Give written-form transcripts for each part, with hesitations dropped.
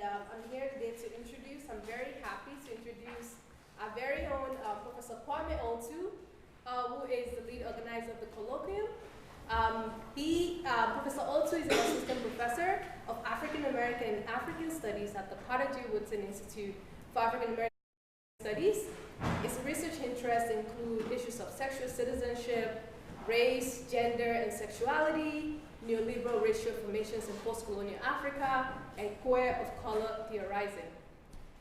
I'm here today to introduce, I'm very happy to introduce our very own Professor Kwame Oltu, who is the lead organizer of the Colloquium. Professor Oltu is an assistant professor of African American and African Studies at the Potter J. Woodson Institute for African American Studies. His research interests include issues of sexual citizenship, race, gender, and sexuality, neoliberal racial formations in post-colonial Africa, and queer of color theorizing.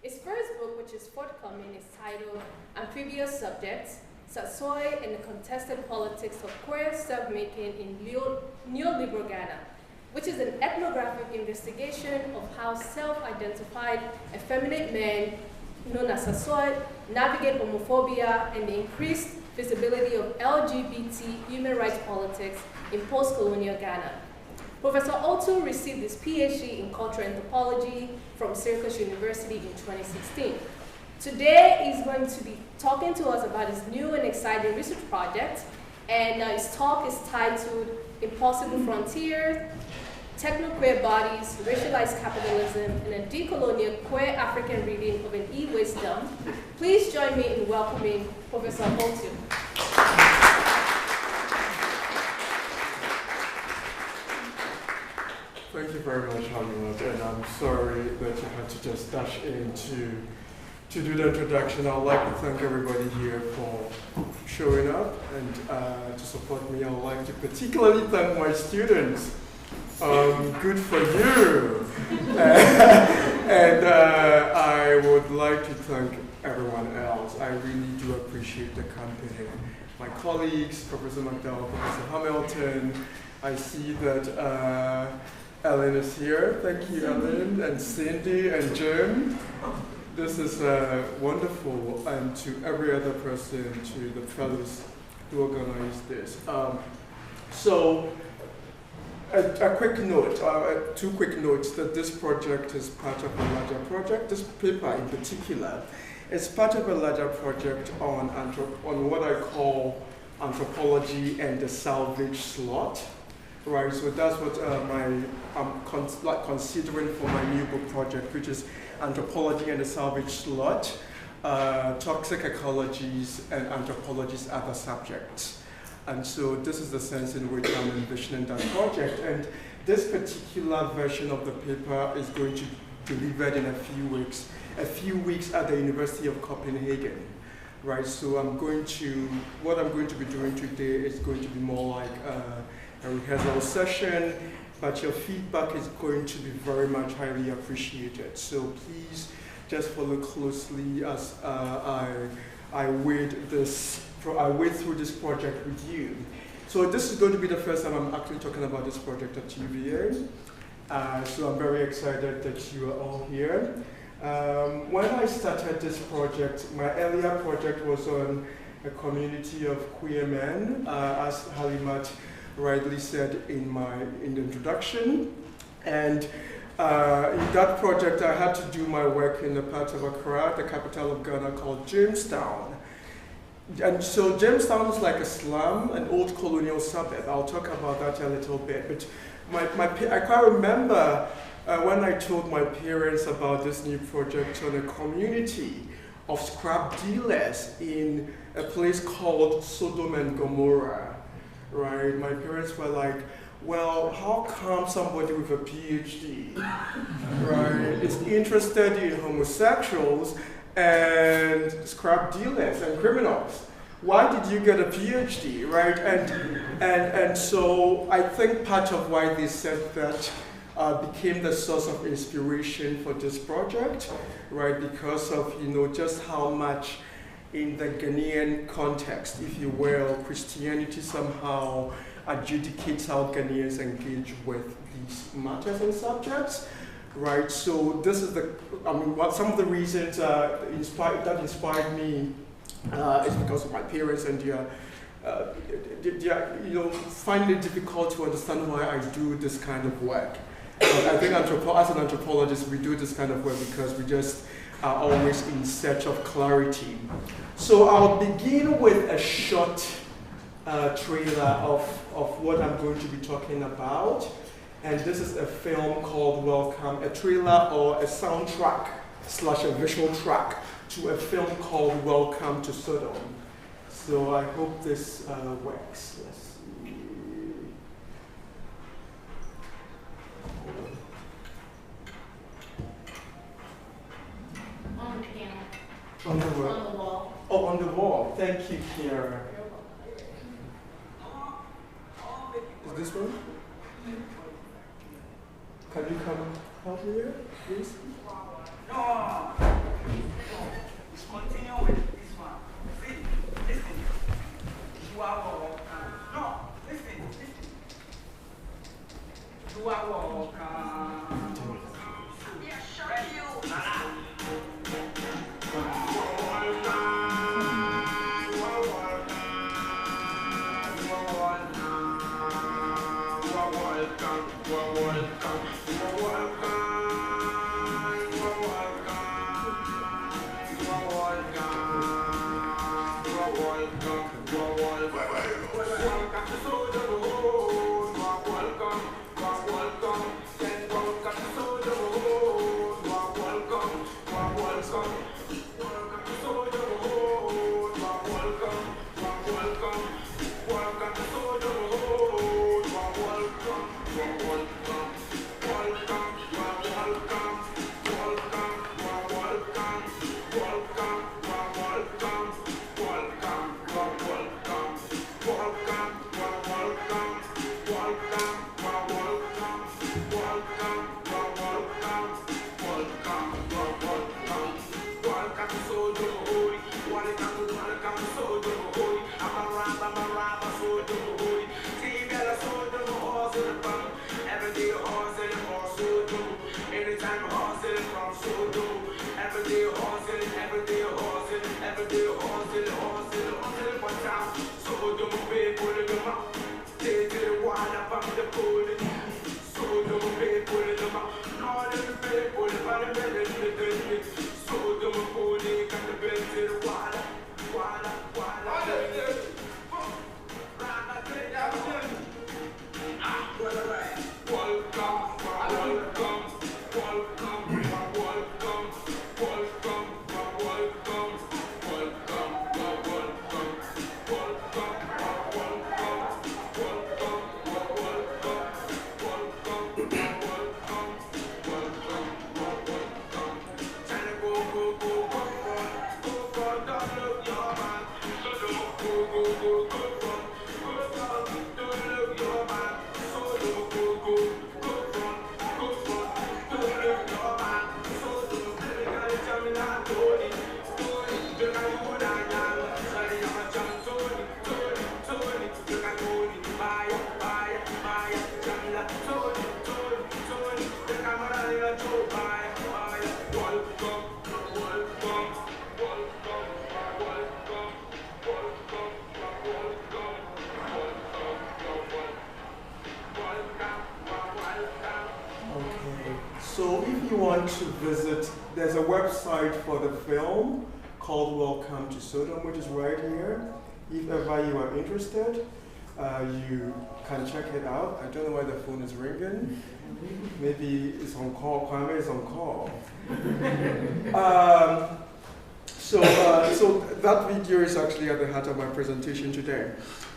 His first book, which is forthcoming, is titled Amphibious Subjects, Satsoi and the Contested Politics of Queer Self-Making in Neoliberal Ghana, which is an ethnographic investigation of how self-identified effeminate men, known as Satsoi, navigate homophobia and the increased visibility of LGBT human rights politics in post-colonial Ghana. Professor Oltu received his PhD in cultural anthropology from Syracuse University in 2016. Today, he's going to be talking to us about his new and exciting research project, and his talk is titled Impossible Frontiers, Techno-Queer Bodies, Racialized Capitalism, and a Decolonial Queer African Reading of an E-Wisdom. Please join me in welcoming Professor Oltu. Thank you very much, Hamid, and I'm sorry that you had to just dash in to do the introduction. I'd like to thank everybody here for showing up and to support me. I'd like to particularly thank my students. Good for you. And I would like to thank everyone else. I really do appreciate the company. My colleagues, Professor McDowell, Professor Hamilton. I see that Ellen is here. Thank you, Ellen, and Cindy and Jim. This is wonderful, and to every other person, to the fellows who organized this. So, a quick note, two quick notes, that this project is part of a larger project. This paper in particular is part of a larger project on what I call anthropology and the salvage slot. Right, so that's what I'm considering for my new book project, which is Anthropology and the Salvage Slot, Toxic Ecologies and Anthropology's Other Subjects. And so this is the sense in which I'm envisioning that project. And this particular version of the paper is going to be delivered in a few weeks at the University of Copenhagen. Right, so what I'm going to be doing today is going to be more like a rehearsal session, but your feedback is going to be very much highly appreciated. So please just follow closely as I wade through this project with you. So this is going to be the first time I'm actually talking about this project at UVA. So I'm very excited that you are all here. When I started this project, my earlier project was on a community of queer men, as Halimat rightly said in the introduction. And in that project, I had to do my work in a part of Accra, the capital of Ghana, called Jamestown. And so Jamestown is like a slum, an old colonial suburb. I'll talk about that a little bit. But I can't remember when I told my parents about this new project on a community of scrap dealers in a place called Sodom and Gomorrah. Right, my parents were like, well, how come somebody with a PhD, right, is interested in homosexuals and scrap dealers and criminals? Why did you get a PhD, right? And so I think part of why they said that became the source of inspiration for this project, right? Because of just how much in the Ghanaian context, if you will, Christianity somehow adjudicates how Ghanaians engage with these matters and subjects, right? So this is some of the reasons that inspired me is because of my parents and they find it difficult to understand why I do this kind of work. I think as an anthropologist, we do this kind of work because we just are always in search of clarity. So I'll begin with a short trailer of what I'm going to be talking about. And this is a film called Welcome, a trailer or a soundtrack / a visual track to a film called Welcome to Sodom. So I hope this works. Let's see. On the piano. On the wall. On the wall. Oh, on the wall. Thank you, Kiara. Is this one? Can you come help me here, please? No. Let's continue with this one. Listen. You are welcome. No, listen. You are welcome. Yeah, shut you. So if you want to visit, there's a website for the film called Welcome to Sodom, which is right here. If ever you are interested, you can check it out. I don't know why the phone is ringing. Maybe it's on call. Kwame is on call. So that video is actually at the heart of my presentation today.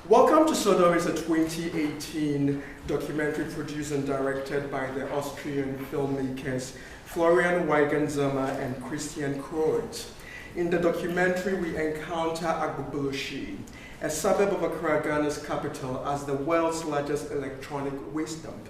Welcome to Sodom is a 2018 documentary produced and directed by the Austrian filmmakers Florian Weigenzimmer and Christian Kreutz. In the documentary, we encounter Agbogbloshie, a suburb of Accra, Ghana's capital, as the world's largest electronic waste dump.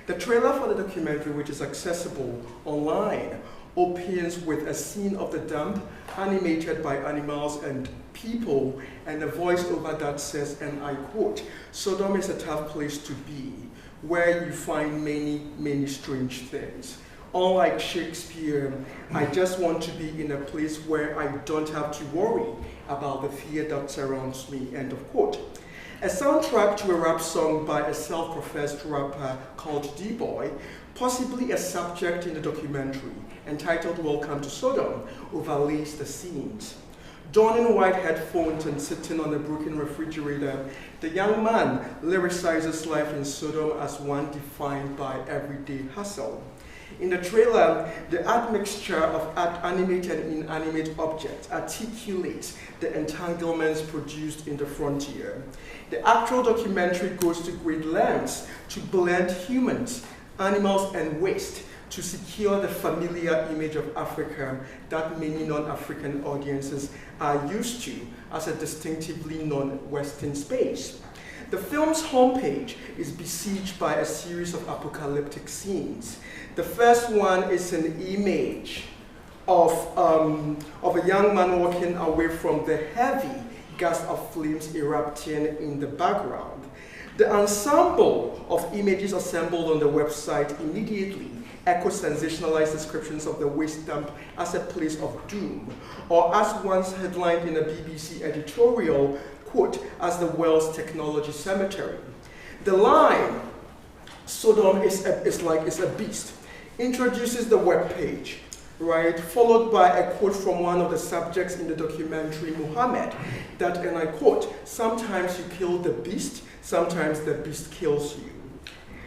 The trailer for the documentary, which is accessible online, opens with a scene of the dump animated by animals and people, and a voiceover that says, and I quote, "Sodom is a tough place to be, where you find many, many strange things. Unlike Shakespeare, I just want to be in a place where I don't have to worry about the fear that surrounds me," end of quote. A soundtrack to a rap song by a self-professed rapper called D-Boy, possibly a subject in the documentary, entitled Welcome to Sodom, overlays the scenes. donning white headphones and sitting on a broken refrigerator, the young man lyricizes life in Sodom as one defined by everyday hustle. In the trailer, the admixture of animate and inanimate objects articulates the entanglements produced in the frontier. The actual documentary goes to great lengths to blend humans, animals, and waste to secure the familiar image of Africa that many non-African audiences are used to as a distinctively non-Western space. The film's homepage is besieged by a series of apocalyptic scenes. The first one is an image of a young man walking away from the heavy gas of flames erupting in the background. The ensemble of images assembled on the website immediately echo sensationalized descriptions of the waste dump as a place of doom, or as once headlined in a BBC editorial, quote, as the world's technology cemetery. The line, Sodom is a beast, introduces the webpage, right, followed by a quote from one of the subjects in the documentary, Muhammad, that, and I quote, sometimes you kill the beast, sometimes the beast kills you.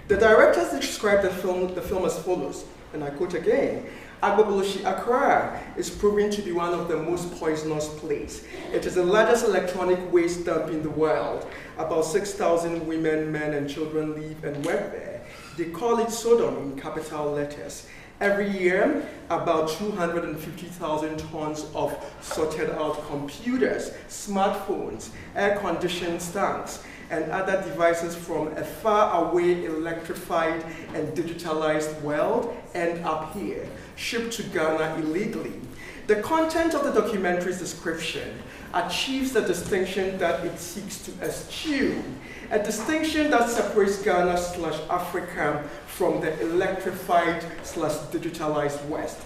The directors described the film as follows, and I quote again, Agbogbloshie Accra is proving to be one of the most poisonous places. It is the largest electronic waste dump in the world. About 6,000 women, men, and children live and work there. They call it Sodom in capital letters. Every year, about 250,000 tons of sorted out computers, smartphones, air-conditioned stands, and other devices from a far away electrified and digitalized world end up here, shipped to Ghana illegally. The content of the documentary's description achieves the distinction that it seeks to eschew, a distinction that separates Ghana/Africa from the electrified/digitalized West.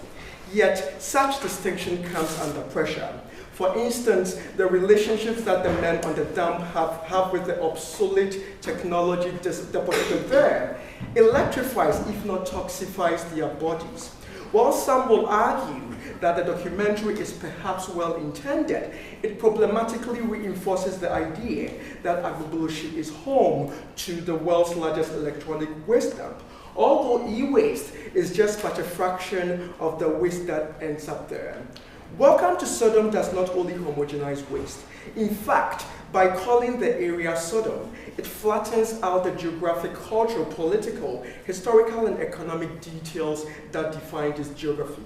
Yet, such distinction comes under pressure. For instance, the relationships that the men on the dump have with the obsolete technology deposited there electrifies, if not toxifies, their bodies. While some will argue that the documentary is perhaps well-intended, it problematically reinforces the idea that Agbogbloshie is home to the world's largest electronic waste dump, although e-waste is just but a fraction of the waste that ends up there. Welcome to Sodom does not only homogenize waste. In fact, by calling the area Sodom, it flattens out the geographic, cultural, political, historical, and economic details that define this geography.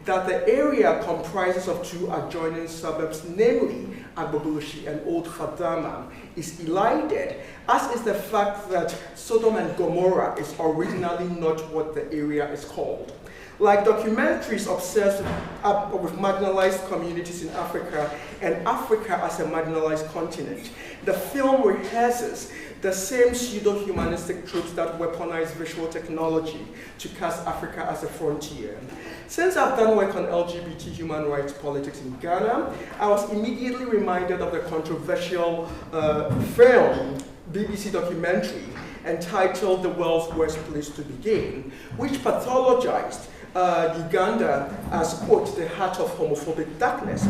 That the area comprises of two adjoining suburbs, namely Agbogbloshie and Old Fadama, is elided, as is the fact that Sodom and Gomorrah is originally not what the area is called. Like documentaries obsessed with marginalized communities in Africa and Africa as a marginalized continent, the film rehearses the same pseudo-humanistic tropes that weaponize visual technology to cast Africa as a frontier. Since I've done work on LGBT human rights politics in Ghana, I was immediately reminded of the controversial film, BBC documentary, entitled The World's Worst Place to Begin, which pathologized Uganda as, quote, the heart of homophobic darkness.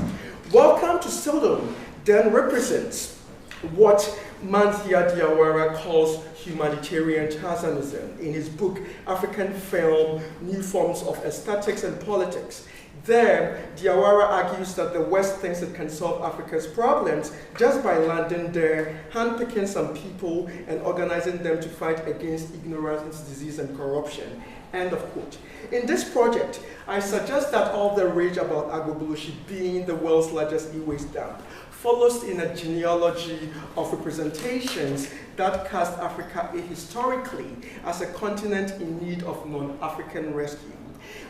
Welcome to Sodom then represents what Manthia Diawara calls humanitarian Tarzanism in his book, African Film, New Forms of Aesthetics and Politics. There, Diawara argues that the West thinks it can solve Africa's problems just by landing there, handpicking some people, and organizing them to fight against ignorance, disease, and corruption. End of quote. In this project, I suggest that all the rage about Agbogbloshie being the world's largest e-waste dump follows in a genealogy of representations that cast Africa ahistorically as a continent in need of non-African rescue.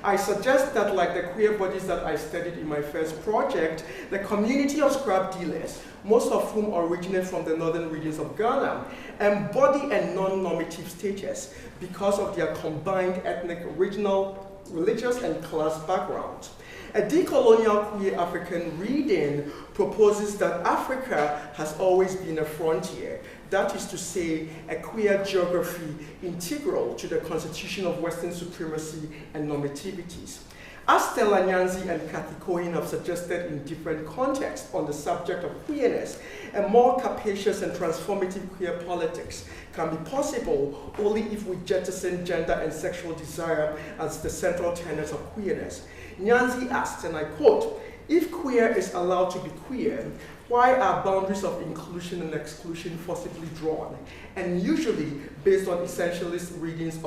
I suggest that, like the queer bodies that I studied in my first project, the community of scrap dealers, most of whom originate from the northern regions of Ghana, embody a non-normative status because of their combined ethnic, regional, religious, and class backgrounds. A decolonial queer African reading proposes that Africa has always been a frontier, that is to say, a queer geography integral to the constitution of Western supremacy and normativities. As Stella Nyanzi and Kathy Cohen have suggested in different contexts on the subject of queerness, a more capacious and transformative queer politics can be possible only if we jettison gender and sexual desire as the central tenets of queerness. Nyanzi asks, and I quote, "If queer is allowed to be queer, why are boundaries of inclusion and exclusion forcibly drawn, and usually based on essentialist readings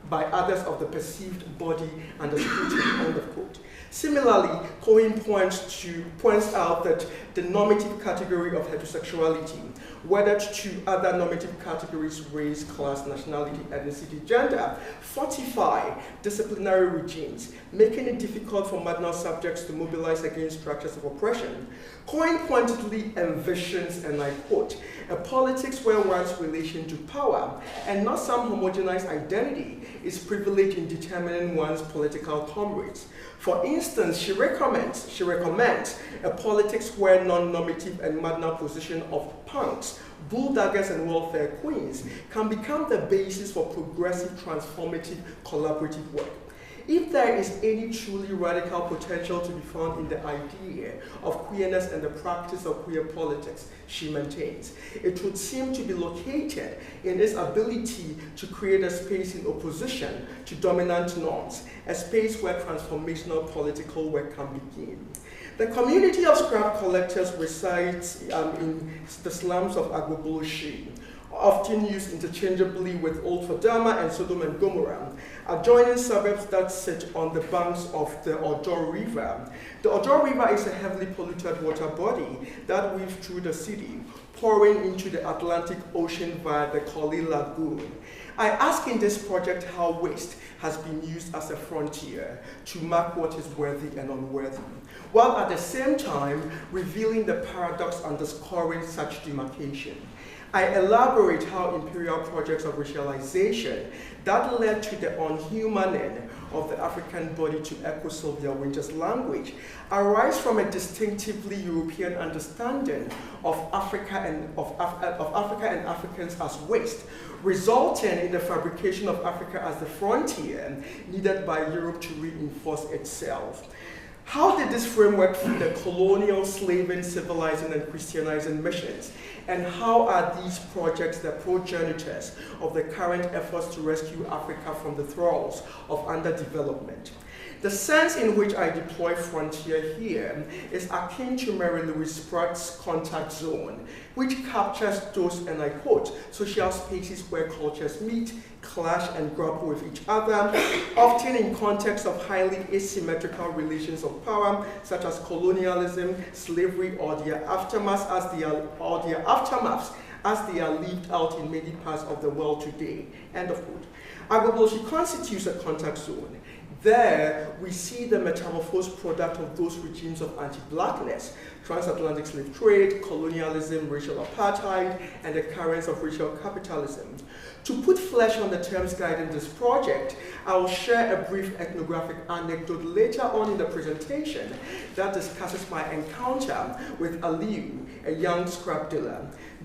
by others of the perceived body and the scrutiny," end of quote. Similarly, Cohen points out that the normative category of heterosexuality, wedded to other normative categories, race, class, nationality, ethnicity, gender, fortify disciplinary regimes, making it difficult for marginal subjects to mobilize against structures of oppression. Cohen pointedly envisions, and I quote, "a politics where one's relation to power, and not some homogenized identity, is privileged in determining one's political comrades." For instance, she recommends a politics where non-normative and marginal position of punks, bulldoggers, and welfare queens can become the basis for progressive, transformative, collaborative work. If there is any truly radical potential to be found in the idea of queerness and the practice of queer politics, she maintains, it would seem to be located in its ability to create a space in opposition to dominant norms, a space where transformational political work can begin. The community of scrap collectors resides in the slums of Agbogbloshie, often used interchangeably with Old Fadama and Sodom and Gomorrah, adjoining suburbs that sit on the banks of the Ojo River. The Ojo River is a heavily polluted water body that weaves through the city, pouring into the Atlantic Ocean via the Koli Lagoon. I ask in this project how waste has been used as a frontier to mark what is worthy and unworthy, while at the same time revealing the paradox underscoring such demarcation. I elaborate how imperial projects of racialization that led to the unhumaning of the African body, to echo Sylvia Winter's language, arise from a distinctively European understanding of Africa and Africans as waste, resulting in the fabrication of Africa as the frontier needed by Europe to reinforce itself. How did this framework feed the colonial, slaving, civilizing, and Christianizing missions? And how are these projects the progenitors of the current efforts to rescue Africa from the thralls of underdevelopment? The sense in which I deploy frontier here is akin to Mary Louise Spratt's contact zone, which captures those, and I quote, social spaces where cultures meet, clash, and grapple with each other, often in context of highly asymmetrical relations of power, such as colonialism, slavery, or their aftermaths as they are lived out in many parts of the world today, end of quote. Agbogbloshie constitutes a contact zone. There, we see the metamorphosed product of those regimes of anti-blackness, transatlantic slave trade, colonialism, racial apartheid, and the currents of racial capitalism. To put flesh on the terms guiding this project, I will share a brief ethnographic anecdote later on in the presentation that discusses my encounter with Aliu, a young scrap dealer.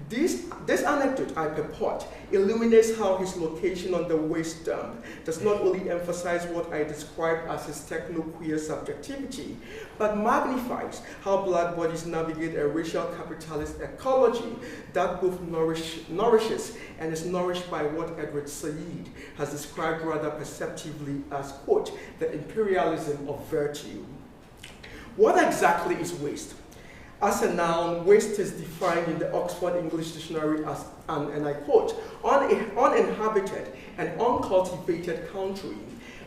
This anecdote, I purport, illuminates how his location on the waste dump does not only emphasize what I describe as his techno-queer subjectivity, but magnifies how black bodies navigate a racial capitalist ecology that both nourishes and is nourished by what Edward Said has described rather perceptively as, quote, the imperialism of virtue. What exactly is waste? As a noun, waste is defined in the Oxford English Dictionary as an, and I quote, uninhabited and uncultivated country,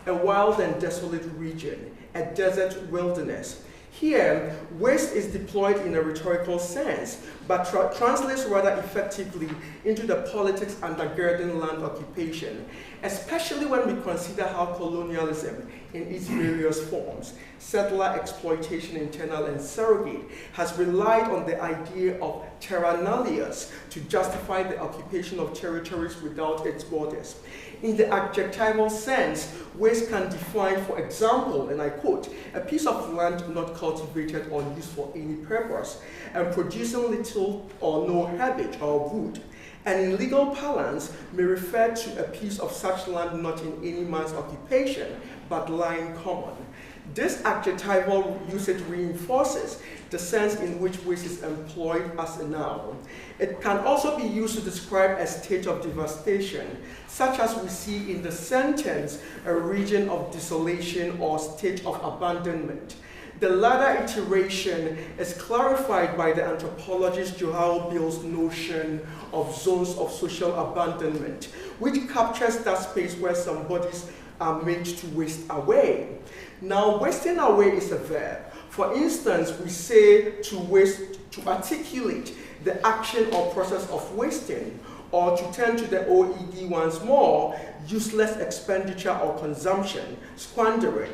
a wild and desolate region, a desert wilderness. Here, waste is deployed in a rhetorical sense, but translates rather effectively into the politics undergirding land occupation, especially when we consider how colonialism in its various forms, settler exploitation, internal and surrogate, has relied on the idea of terra nullius to justify the occupation of territories without its borders. In the adjectival sense, waste can define, for example, and I quote, a piece of land not cultivated or used for any purpose, and producing little or no herbage or wood, and in legal parlance may refer to a piece of such land not in any man's occupation, but lying common. This adjectival usage reinforces the sense in which waste is employed as a noun. It can also be used to describe a state of devastation, such as we see in the sentence, a region of desolation or state of abandonment. The latter iteration is clarified by the anthropologist Joao Bill's notion of zones of social abandonment, which captures that space where some bodies are made to waste away. Now, wasting away is a verb. For instance, we say to waste, to articulate the action or process of wasting, or to turn to the OED once more, useless expenditure or consumption, squandering.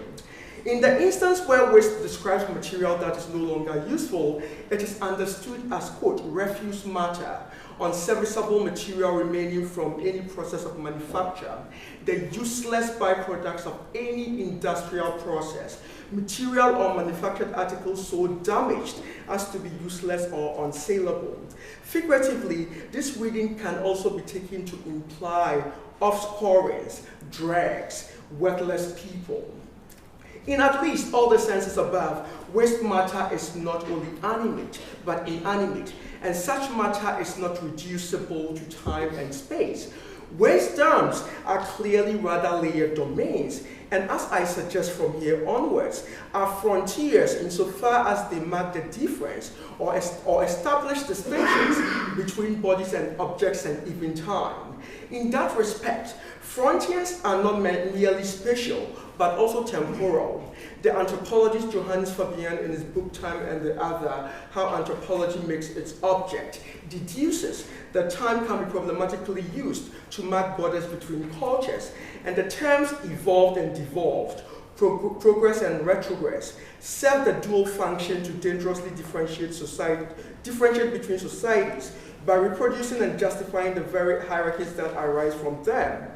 In the instance where waste describes material that is no longer useful, it is understood as, quote, refuse matter, unserviceable material remaining from any process of manufacture, the useless byproducts of any industrial process, material or manufactured articles so damaged as to be useless or unsaleable. Figuratively, this reading can also be taken to imply offscourings, dregs, worthless people. In at least all the senses above, waste matter is not only animate, but inanimate, and such matter is not reducible to time and space. Waste terms are clearly rather layered domains, and as I suggest from here onwards, are frontiers insofar as they mark the difference or establish distinctions between bodies and objects and even time. In that respect, frontiers are not merely spatial, but also temporal. The anthropologist Johannes Fabian, in his book Time and the Other, How Anthropology Makes Its Object, deduces that time can be problematically used to mark borders between cultures, and the terms evolved and devolved, progress and retrogress, serve the dual function to dangerously differentiate between societies by reproducing and justifying the very hierarchies that arise from them.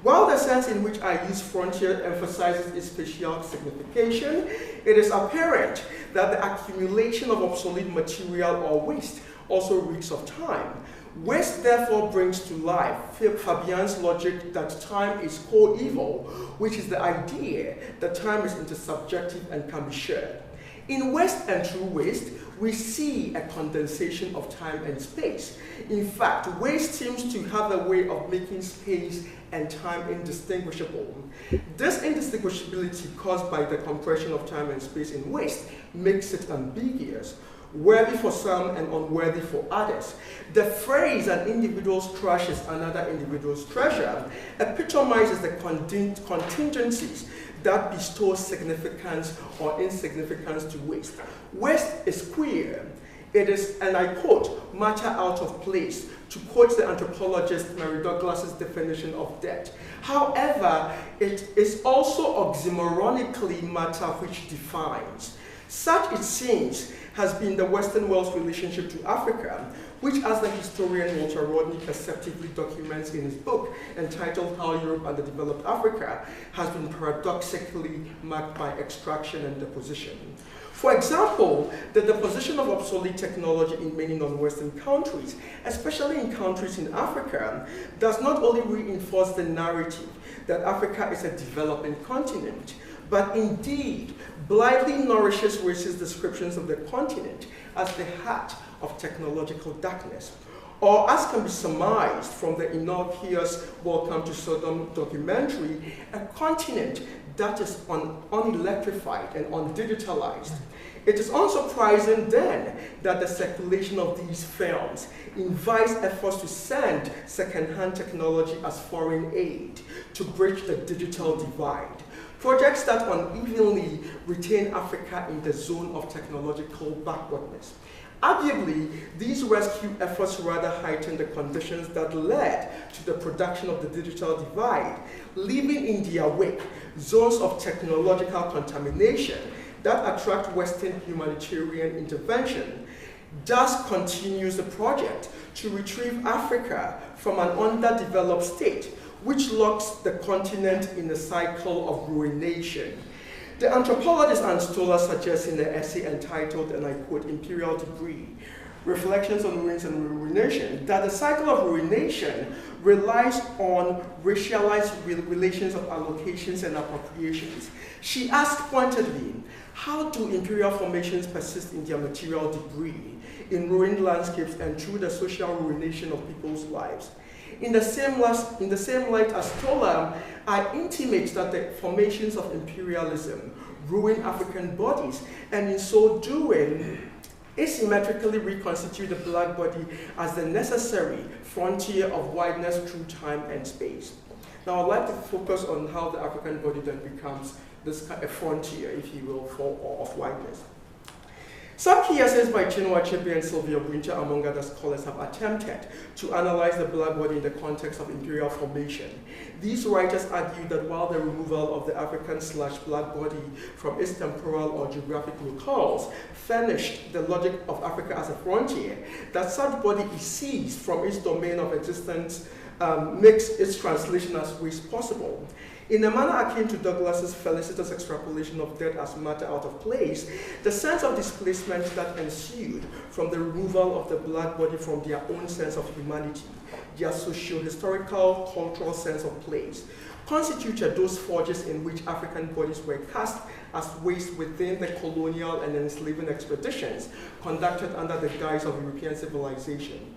While the sense in which I use frontier emphasizes its spatial signification, it is apparent that the accumulation of obsolete material or waste also reeks of time. Waste therefore brings to life Fabian's logic that time is coeval, which is the idea that time is intersubjective and can be shared. In waste and true waste, we see a condensation of time and space. In fact, waste seems to have a way of making space and time indistinguishable. This indistinguishability caused by the compression of time and space in waste makes it ambiguous, worthy for some and unworthy for others. The phrase "an individual's trash is another individual's treasure" epitomizes the contingencies that bestow significance or insignificance to waste. Waste is queer. It is, and I quote, matter out of place, to quote the anthropologist Mary Douglas's definition of debt. However, it is also oxymoronically matter which defines. Such, it seems, has been the Western world's relationship to Africa, which, as the historian Walter Rodney perceptively documents in his book entitled How Europe Underdeveloped Africa, has been paradoxically marked by extraction and deposition. For example, the deposition of obsolete technology in many non-Western countries, especially in countries in Africa, does not only reinforce the narrative that Africa is a developing continent, but indeed blithely nourishes racist descriptions of the continent as the heart of technological darkness, or as can be surmised from the innocuous Welcome to Sodom documentary, a continent that is unelectrified and undigitalized. It is unsurprising then that the circulation of these films invites efforts to send second-hand technology as foreign aid to bridge the digital divide. Projects that unevenly retain Africa in the zone of technological backwardness. Arguably, these rescue efforts rather heighten the conditions that led to the production of the digital divide, leaving in their wake zones of technological contamination that attract Western humanitarian intervention. Thus continues the project to retrieve Africa from an underdeveloped state, which locks the continent in a cycle of ruination. The anthropologist Ann Stoler suggests in the essay entitled, and I quote, Imperial Debris, Reflections on Ruins and Ruination, that the cycle of ruination relies on racialized relations of allocations and appropriations. She asked pointedly, how do imperial formations persist in their material debris, in ruined landscapes, and through the social ruination of people's lives? In the same light as Tola, I intimate that the formations of imperialism ruin African bodies, and in so doing, asymmetrically reconstitute the black body as the necessary frontier of wideness through time and space. Now, I'd like to focus on how the African body then becomes this a frontier, if you will, of wideness. Some key essays by Chinua Achebe and Sylvia Winter, among other scholars, have attempted to analyze the black body in the context of imperial formation. These writers argue that while the removal of the African/black body from its temporal or geographic locales furnished the logic of Africa as a frontier, that such body is seized from its domain of existence makes its translation as waste possible. In a manner akin to Douglas's felicitous extrapolation of death as matter out of place, the sense of displacement that ensued from the removal of the black body from their own sense of humanity, their socio-historical, cultural sense of place, constituted those forges in which African bodies were cast as waste within the colonial and enslaving expeditions conducted under the guise of European civilization.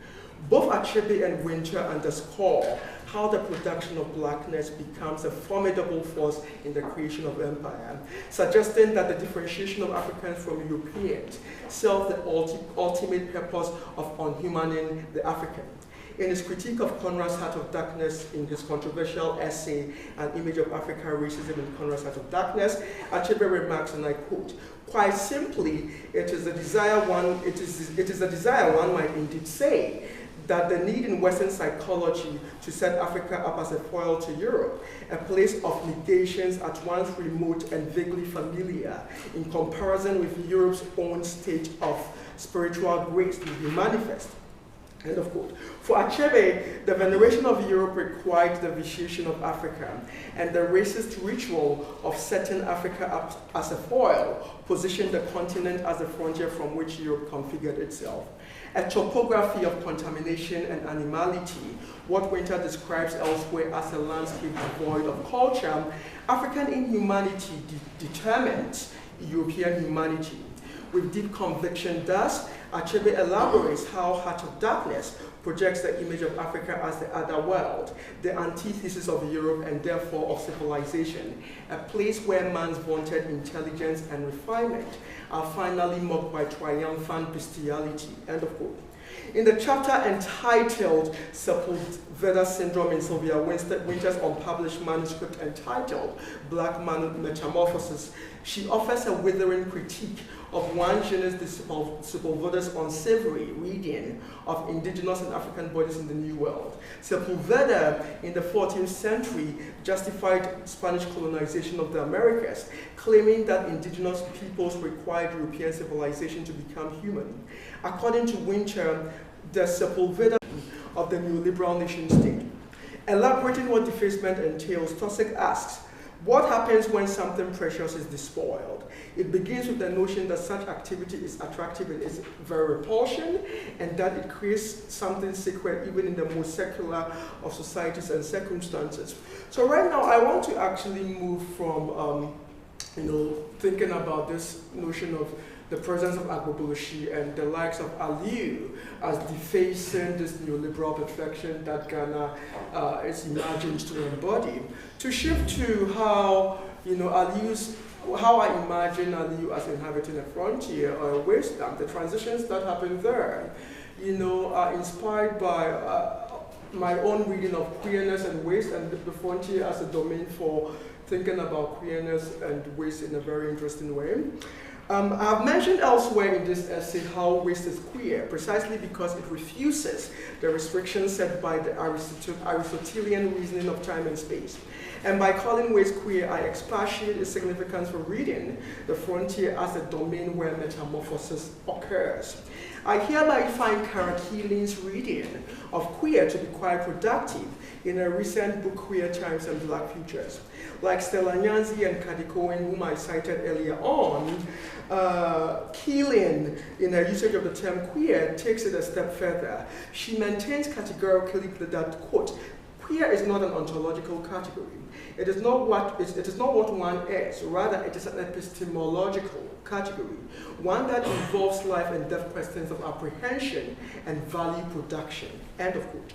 Both Achebe and Winter underscore how the production of blackness becomes a formidable force in the creation of empire, suggesting that the differentiation of Africans from Europeans serves the ultimate purpose of unhumaning the African. In his critique of Conrad's Heart of Darkness, in his controversial essay, An Image of African Racism in Conrad's Heart of Darkness, Achebe remarks, and I quote, "Quite simply, it is a desire one might indeed say, that the need in Western psychology to set Africa up as a foil to Europe, a place of negations at once remote and vaguely familiar, in comparison with Europe's own state of spiritual grace, will be manifest." End of quote. For Achebe, the veneration of Europe required the vitiation of Africa, and the racist ritual of setting Africa up as a foil positioned the continent as the frontier from which Europe configured itself. A topography of contamination and animality, what Winter describes elsewhere as a landscape devoid of culture, African inhumanity determined European humanity. With deep conviction thus, Achebe elaborates how Heart of Darkness projects the image of Africa as the other world, the antithesis of Europe and therefore of civilization, a place where man's vaunted intelligence and refinement are finally mocked by triumphant bestiality. End of quote. In the chapter entitled Sepulveda Syndrome in Sylvia Winter's unpublished manuscript entitled Black Man Metamorphosis, she offers a withering critique of one Jeunesse de Sepulveda's unsavory reading of indigenous and African bodies in the New World. Sepulveda, in the 14th century, justified Spanish colonization of the Americas, claiming that indigenous peoples required European civilization to become human. According to Winter, the Sepulveda of the neoliberal nation state. Elaborating what defacement entails, Tosic asks, what happens when something precious is despoiled? It begins with the notion that such activity is attractive in its very repulsion, and that it creates something sacred even in the most secular of societies and circumstances. So right now, I want to actually move from, thinking about this notion of the presence of Agboboloshi and the likes of Aliyu as defacing this neoliberal perfection that Ghana is imagined to embody, to shift to how, how I imagine Aliyu as inhabiting a frontier or a wasteland. The transitions that happen there, are inspired by my own reading of queerness and waste and the frontier as a domain for thinking about queerness and waste in a very interesting way. I've mentioned elsewhere in this essay how waste is queer, precisely because it refuses the restrictions set by the Aristotelian reasoning of time and space. And by calling waste queer, I expatiate its significance for reading the frontier as a domain where metamorphosis occurs. I hereby find Kara Keeling's reading of queer to be quite productive in a recent book, Queer Times and Black Futures. Like Stella Nyanzi and Kadi Cohen, whom I cited earlier on, Keeling, in her usage of the term queer, takes it a step further. She maintains categorically that, quote, queer is not an ontological category. It is not what one is. Rather, it is an epistemological category, one that involves life and death questions of apprehension and value production. End of quote.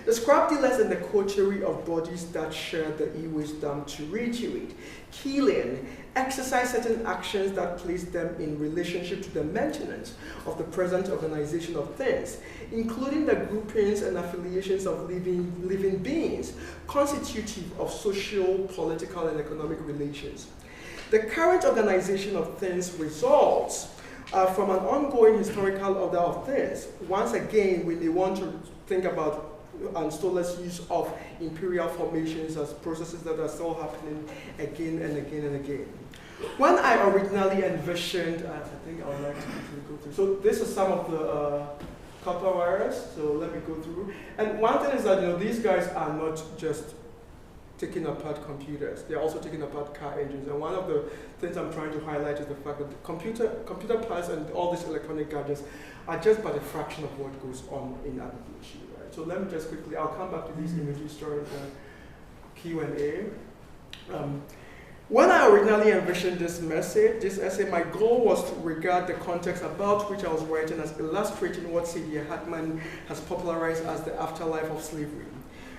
The scrap dealers and the coterie of bodies that share the e-wisdom, to reiterate, Killian exercise certain actions that place them in relationship to the maintenance of the present organization of things, including the groupings and affiliations of living beings, constitutive of social, political, and economic relations. The current organization of things results from an ongoing historical order of things. Once again, when they want to think about Stoller's use of imperial formations as processes that are still happening again and again and again. When I originally envisioned, I think I would like to go through. So this is some of the copper wires. So let me go through. And one thing is that these guys are not just taking apart computers; they're also taking apart car engines. And one of the things I'm trying to highlight is the fact that the computer parts and all these electronic gadgets are just but a fraction of what goes on in an machine. So let me just quickly, I'll come back to these images during the Q&A. When I originally envisioned this essay, my goal was to regard the context about which I was writing as illustrating what Saidiya Hartman has popularized as the afterlife of slavery.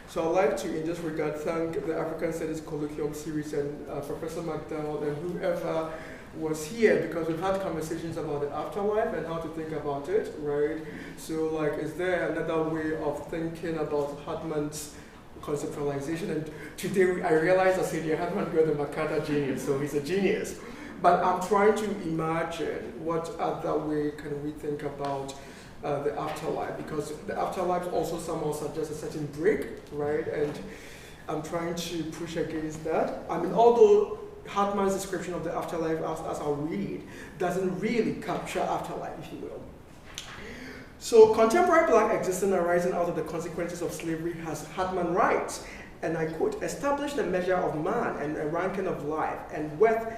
So I'd like to, in this regard, thank the African Studies Colloquium series and Professor McDonald and whoever was here, because we've had conversations about the afterlife and how to think about it, right? So like, is there another way of thinking about Hartman's conceptualization? And today I realized that Saidiya Hartman got the Makata genius, so he's a genius. But I'm trying to imagine what other way can we think about the afterlife, because the afterlife also somehow suggests a certain break, right? And I'm trying to push against that. I mean, although Hartman's description of the afterlife, as I'll read, doesn't really capture afterlife, if you will. So, contemporary black existence arising out of the consequences of slavery, has Hartman writes, and I quote, established a measure of man and a ranking of life, and worth,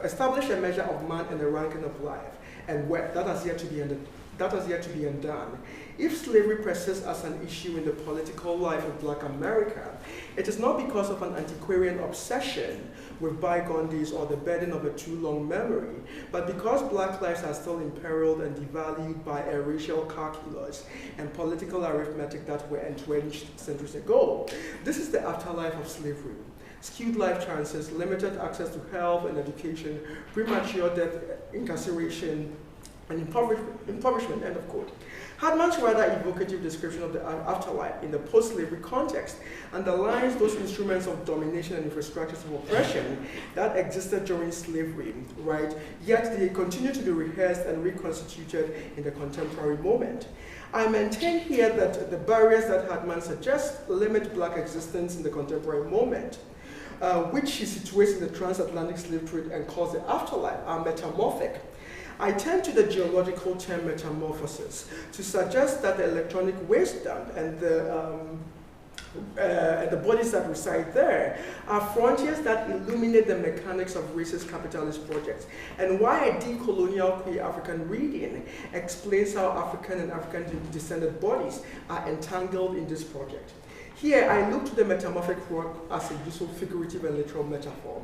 established a measure of man and a ranking of life, and worth, that has yet to be undone. If slavery persists as an issue in the political life of Black America, it is not because of an antiquarian obsession with bygone days or the burden of a too long memory, but because Black lives are still imperiled and devalued by a racial calculus and political arithmetic that were entrenched centuries ago. This is the afterlife of slavery. Skewed life chances, limited access to health and education, premature death, incarceration, and impoverishment, end of quote. Hartman's rather evocative description of the afterlife in the post-slavery context underlines those instruments of domination and infrastructures of oppression that existed during slavery, right? Yet they continue to be rehearsed and reconstituted in the contemporary moment. I maintain here that the barriers that Hartman suggests limit Black existence in the contemporary moment, which he situates in the transatlantic slave trade and calls the afterlife, are metamorphic. I turn to the geological term metamorphosis to suggest that the electronic wasteland and the bodies that reside there are frontiers that illuminate the mechanics of racist capitalist projects, and why a decolonial queer African reading explains how African and African-descended bodies are entangled in this project. Here, I look to the metamorphic rock as a useful figurative and literal metaphor.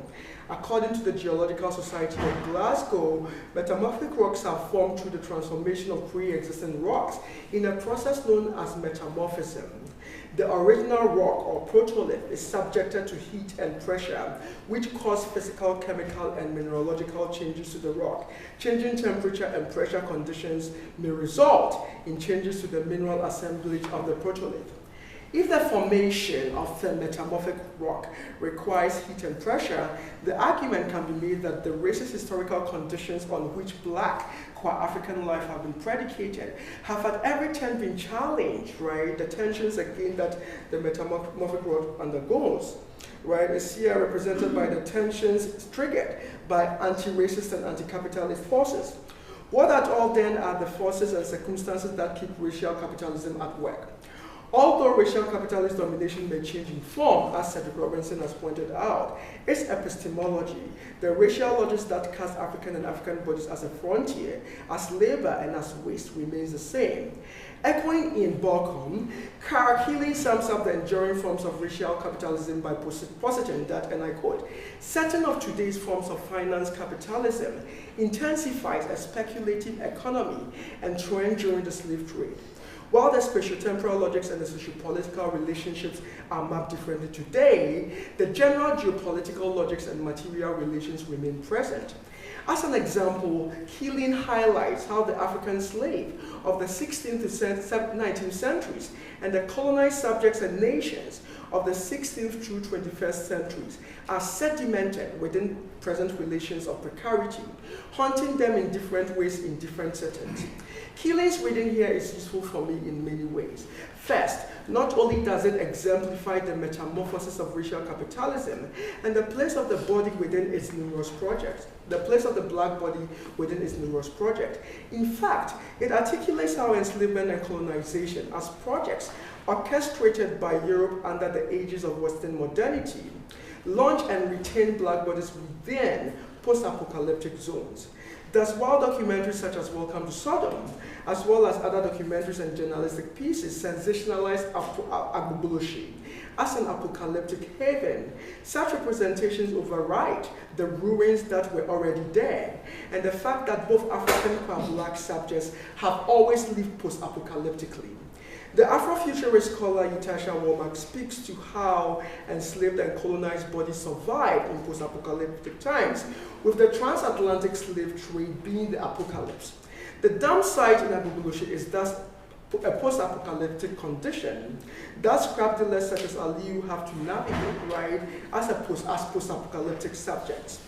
According to the Geological Society of Glasgow, metamorphic rocks are formed through the transformation of pre-existing rocks in a process known as metamorphism. The original rock or protolith is subjected to heat and pressure, which cause physical, chemical, and mineralogical changes to the rock. Changing temperature and pressure conditions may result in changes to the mineral assemblage of the protolith. If the formation of the metamorphic rock requires heat and pressure, the argument can be made that the racist historical conditions on which Black African life have been predicated have at every turn been challenged, right? The tensions again that the metamorphic rock undergoes, right, is here represented by the tensions triggered by anti-racist and anti-capitalist forces. What at all then are the forces and circumstances that keep racial capitalism at work? Although racial capitalist domination may change in form, as Cedric Robinson has pointed out, its epistemology, the racial logics that cast African and African bodies as a frontier, as labor and as waste remains the same. Echoing Ian Borkum, Carr Keeling sums up the enduring forms of racial capitalism by positing that, and I quote, certain of today's forms of finance capitalism intensifies a speculative economy enthroned during the slave trade. While the spatiotemporal logics and the sociopolitical relationships are mapped differently today, the general geopolitical logics and material relations remain present. As an example, Keeling highlights how the African slave of the 16th to 19th centuries and the colonized subjects and nations of the 16th through 21st centuries are sedimented within present relations of precarity, haunting them in different ways in different settings. Keeling's reading here is useful for me in many ways. First, not only does it exemplify the metamorphosis of racial capitalism and the place of the body within its numerous projects, the place of the black body within its numerous projects. In fact, it articulates how enslavement and colonization as projects orchestrated by Europe under the aegis of Western modernity launch and retain black bodies within post-apocalyptic zones. Thus, while documentaries such as Welcome to Sodom, as well as other documentaries and journalistic pieces sensationalize Agbogbloshie as an apocalyptic haven, such representations override the ruins that were already there, and the fact that both African and black subjects have always lived post-apocalyptically. The Afrofuturist scholar Utasha Womack speaks to how enslaved and colonized bodies survived in post-apocalyptic times, with the transatlantic slave trade being the apocalypse. The downside in Agbogbloshie is thus a post-apocalyptic condition that scrap dealers such as Aliyu have to navigate, right, as post-apocalyptic subjects.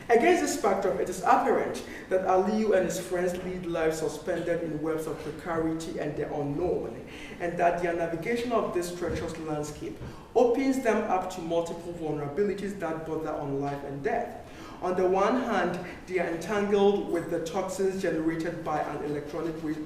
Against this backdrop, it is apparent that Aliyu and his friends lead lives suspended in webs of precarity and the unknown, and that their navigation of this treacherous landscape opens them up to multiple vulnerabilities that border on life and death. On the one hand, they are entangled with the toxins generated by the electronic waste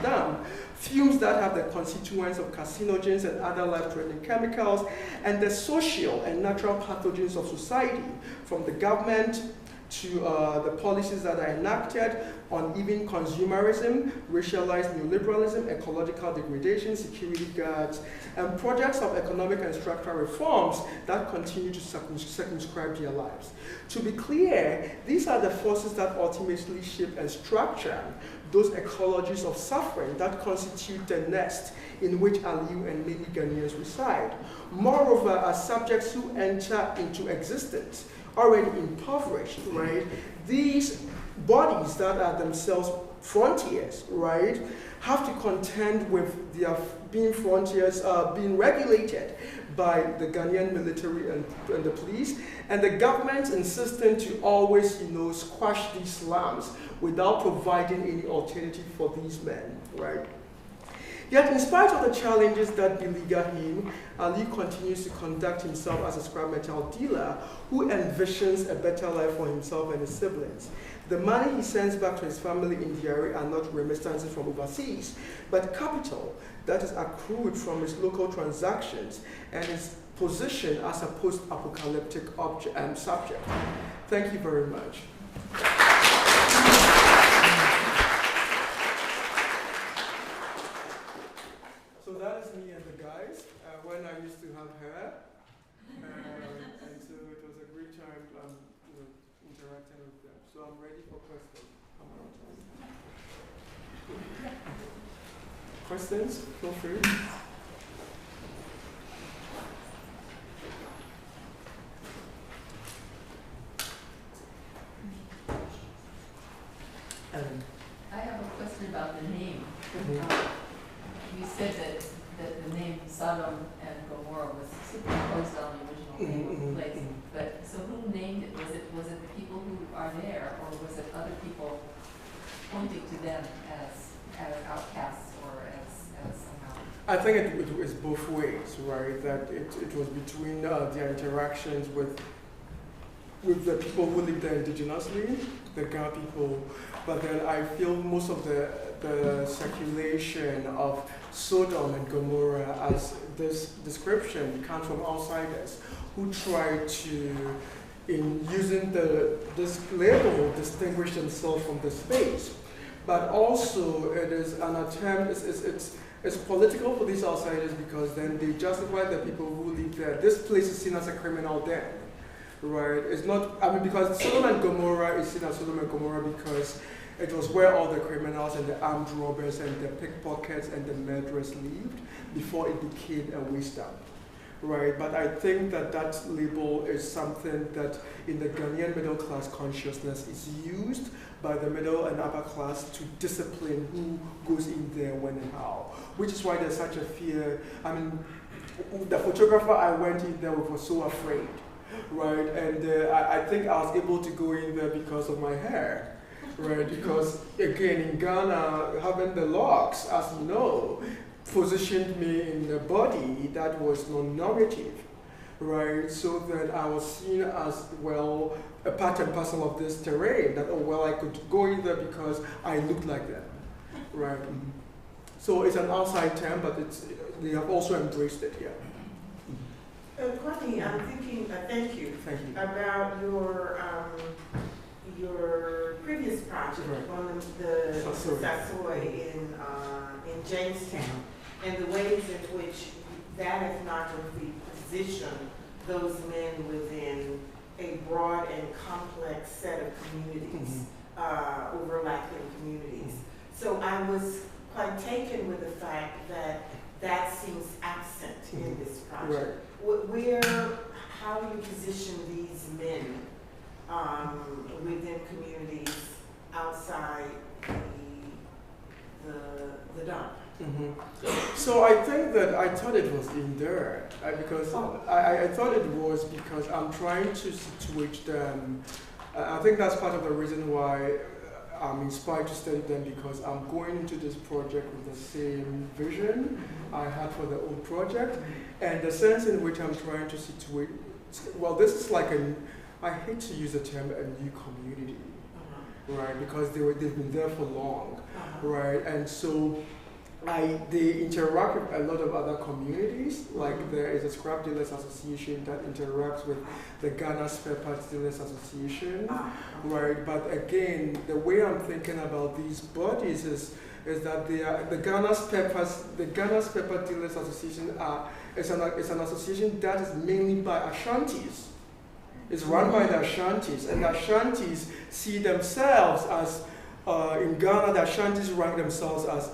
dam, fumes that have the constituents of carcinogens and other life-threatening chemicals, and the social and natural pathogens of society, from the government to the policies that are enacted on even consumerism, racialized neoliberalism, ecological degradation, security guards, and projects of economic and structural reforms that continue to circumscribe their lives. To be clear, these are the forces that ultimately shape and structure those ecologies of suffering that constitute the nest in which Aliyu and many Ghanaians reside. Moreover, as subjects who enter into existence already impoverished, right, these bodies that are themselves frontiers, right, have to contend with their being frontiers being regulated by the Ghanaian military and the police, and the government insisting to always, squash these slums without providing any alternative for these men, right? Yet, in spite of the challenges that beleaguer him, Ali continues to conduct himself as a scrap metal dealer who envisions a better life for himself and his siblings. The money he sends back to his family in Diari are not remittances from overseas, but capital that is accrued from his local transactions and his position as a post-apocalyptic subject. Thank you very much. So that is me and the guys when I used to have hair, and so it was a great time interacting with them. So I'm ready for questions. Questions? Feel free. I have a question about the name. You said that the name Sodom and Gomorrah was superimposed on the original name of the place. But so who named it? Was it the people who are there, or was it other people pointing to them as outcasts or as somehow? I think it was both ways, right? That it was between their interactions with with the people who live there indigenously, the Ga people, but then I feel most of the circulation of Sodom and Gomorrah as this description comes from outsiders who try to, in using this label, distinguish themselves from the space. But also it is an attempt, it's political for these outsiders because then they justify the people who live there. This place is seen as a criminal den, right? It's not, I mean, because Sodom and Gomorrah is seen as Sodom and Gomorrah because it was where all the criminals and the armed robbers and the pickpockets and the murderers lived before it became a waste dump, right? But I think that that label is something that in the Ghanaian middle class consciousness is used by the middle and upper class to discipline who goes in there when and how, which is why there's such a fear. I mean, the photographer I went in there with was so afraid, right? And I think I was able to go in there because of my hair, right? Because again, in Ghana, having the locks, as you know, positioned me in a body that was non-normative, right? So that I was seen as, well, a part and parcel of this terrain, that, oh, well, I could go in there because I looked like them, right? So it's an outside term, but they have also embraced it here. Kwame, I'm thinking, Thank you. about your previous project on the Sassoy in Jamestown, and the ways in which that ethnography positioned those men within a broad and complex set of communities, overlapping communities. So I was quite taken with the fact that that seems absent in this project. Right. How do you position these men within communities outside the dump? So I think that I thought it was in there because I thought it was because I'm trying to situate them. I think that's part of the reason why I'm inspired to study them, because I'm going into this project with the same vision I had for the old project, and the sense in which I'm trying to situate. Well, this is like I hate to use the term a new community, right? Because they've been there for long, right? And so they interact with a lot of other communities, like there is a Scrap Dealers Association that interacts with the Ghana Spare Parts Dealers Association, right? But again, the way I'm thinking about these bodies is that they are the Ghana Spare Parts Dealers Association is an association that is mainly by Ashantis. It's run by the Ashantis, and the Ashantis see themselves as in Ghana, the Ashantis rank themselves as,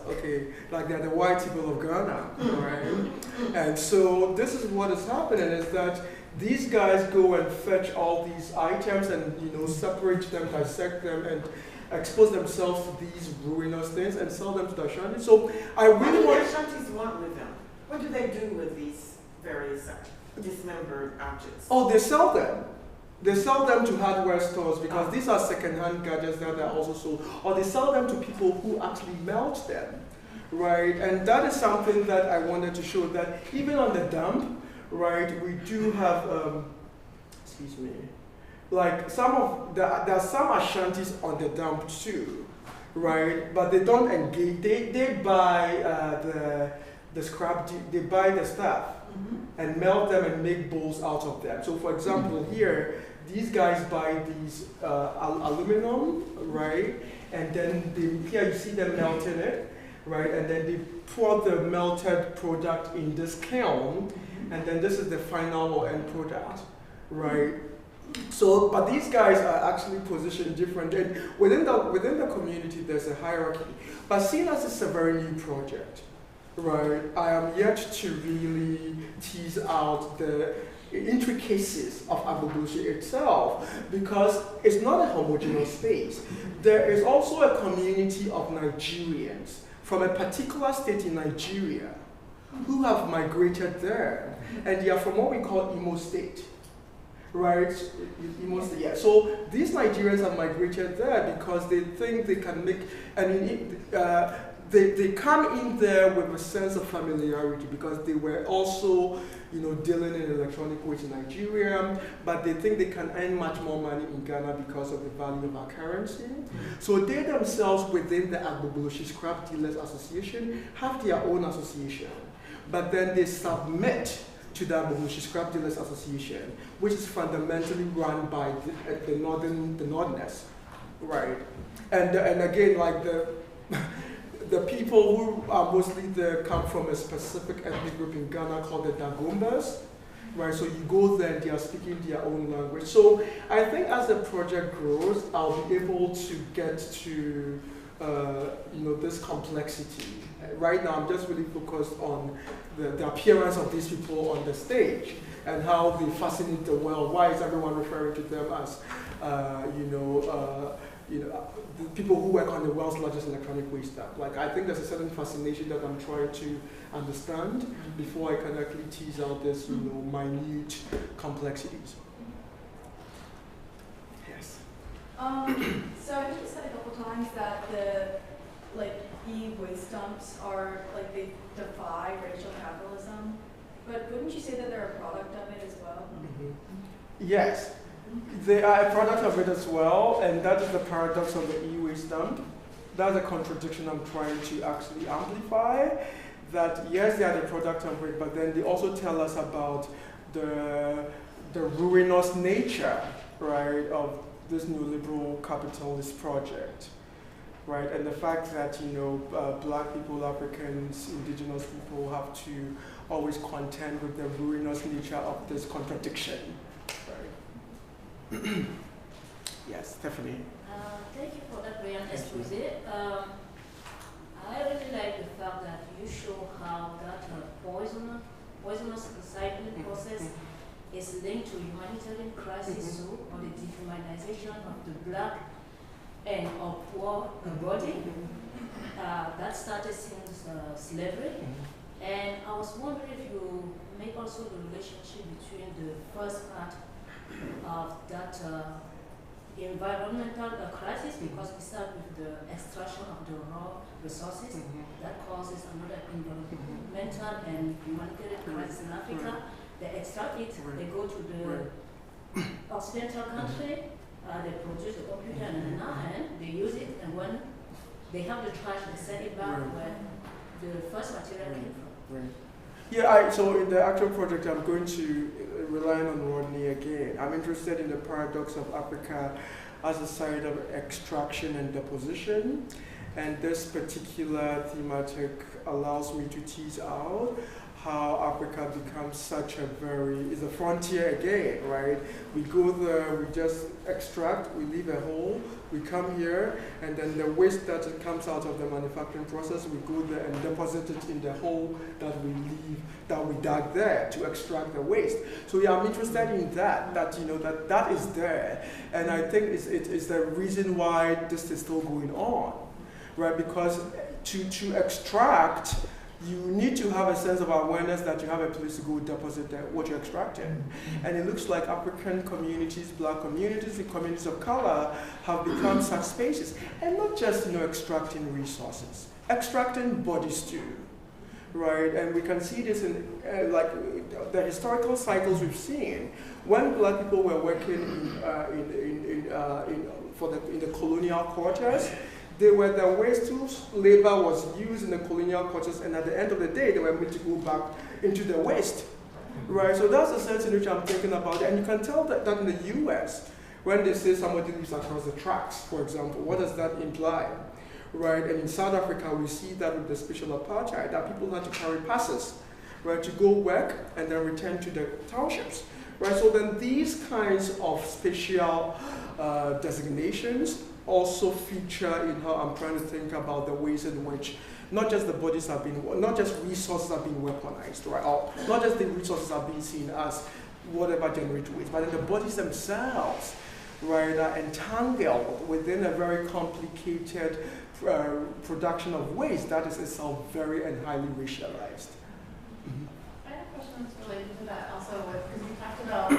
like they're the white people of Ghana, right? And so this is what is happening, is that these guys go and fetch all these items and, separate them, dissect them, and expose themselves to these ruinous things and sell them to the Ashantis. So I really want... What do the Ashantis want with them? What do they do with these various dismembered objects? Oh, they sell them. They sell them to hardware stores because these are second-hand gadgets that are also sold. Or they sell them to people who actually melt them, right? And that is something that I wanted to show, that even on the dump, right, we do have, excuse me, like there are some Ashantis on the dump too, right? But they don't engage, they buy the scrap, they buy the stuff and melt them and make bowls out of them. So for example, here, these guys buy these aluminum, right? And then here you see them melting it, right? And then they pour the melted product in this kiln, and then this is the final end product, right? So, but these guys are actually positioned different. And within the community, there's a hierarchy. But seeing as it's a very new project, right, I am yet to really tease out the intricacies of Agbogbloshie itself, because it's not a homogeneous space. There is also a community of Nigerians from a particular state in Nigeria who have migrated there, and they are from what we call Imo State, right? Imo State, yeah. So these Nigerians have migrated there because they think they can make, they come in there with a sense of familiarity because they were also, you know, dealing in electronic waste in Nigeria, but they think they can earn much more money in Ghana because of the value of our currency. So they themselves within the Agbogboshi Scrap Dealers Association have their own association, but then they submit to the Agbogboshi Scrap Dealers Association, which is fundamentally run by the Northerners, right? And again, like the people who are mostly there come from a specific ethnic group in Ghana called the Dagombas, right? So you go there and they are speaking their own language. So I think as the project grows, I'll be able to get to, you know, this complexity. Right now, I'm just really focused on the appearance of these people on the stage and how they fascinate the world. Why is everyone referring to them as, the people who work on the world's largest electronic waste dump? Like, I think there's a certain fascination that I'm trying to understand before I can actually tease out this, you know, minute complexities. Yes. So I think you said a couple times that the e-waste dumps are they defy racial capitalism, but wouldn't you say that they're a product of it as well? Mm-hmm. Yes. They are a product of it as well, and that is the paradox of the e-waste dump. That's a contradiction I'm trying to actually amplify. That yes, they are the product of it, but then they also tell us about the ruinous nature, right, of this neoliberal capitalist project, right, and the fact that, you know, black people, Africans, indigenous people have to always contend with the ruinous nature of this contradiction. Yes, Stephanie. Thank you for that brilliant expose. I really like the fact that you show how that poisonous recycling process is linked to humanitarian crisis, so on the dehumanization of the black and of poor body. That started since slavery. And I was wondering if you make also the relationship between the first part of that environmental crisis, because we start with the extraction of the raw resources that causes another environmental and humanitarian crisis in Africa. They extract it, they go to the Occidental country, they produce the computer and they use it, and when they have the trash, they send it back where the first material came from. Yeah, so in the actual project, I'm going to rely on Rodney again. I'm interested in the paradox of Africa as a site of extraction and deposition. And this particular thematic allows me to tease out how Africa becomes such is a frontier again, right? We go there, we just extract, we leave a hole, we come here, and then the waste that comes out of the manufacturing process, we go there and deposit it in the hole that we leave, that we dug there to extract the waste. So yeah, I'm interested in that you know, that is there. And I think it's the reason why this is still going on, right? Because to extract, you need to have a sense of awareness that you have a place to go deposit what you're extracting. And it looks like African communities, black communities, and communities of color have become such spaces. And not just, you know, extracting resources, extracting bodies too, right? And we can see this in like the historical cycles we've seen. When black people were working in the colonial quarters, they were the waste tools, labor was used in the colonial quarters, and at the end of the day, they were made to go back into the waste, right? So that's the sense in which I'm thinking about it. And you can tell that in the US, when they say somebody lives across the tracks, for example, what does that imply, right? And in South Africa, we see that with the spatial apartheid, that people had to carry passes, right, to go work and then return to the townships, right? So then these kinds of spatial designations also feature in how I'm trying to think about the ways in which not just the bodies have been, not just resources are being weaponized, right? Or not just the resources are being seen as whatever generate waste, but then the bodies themselves, right, are entangled within a very complicated production of waste that is itself very and highly racialized. I have questions related to that also, because you talked about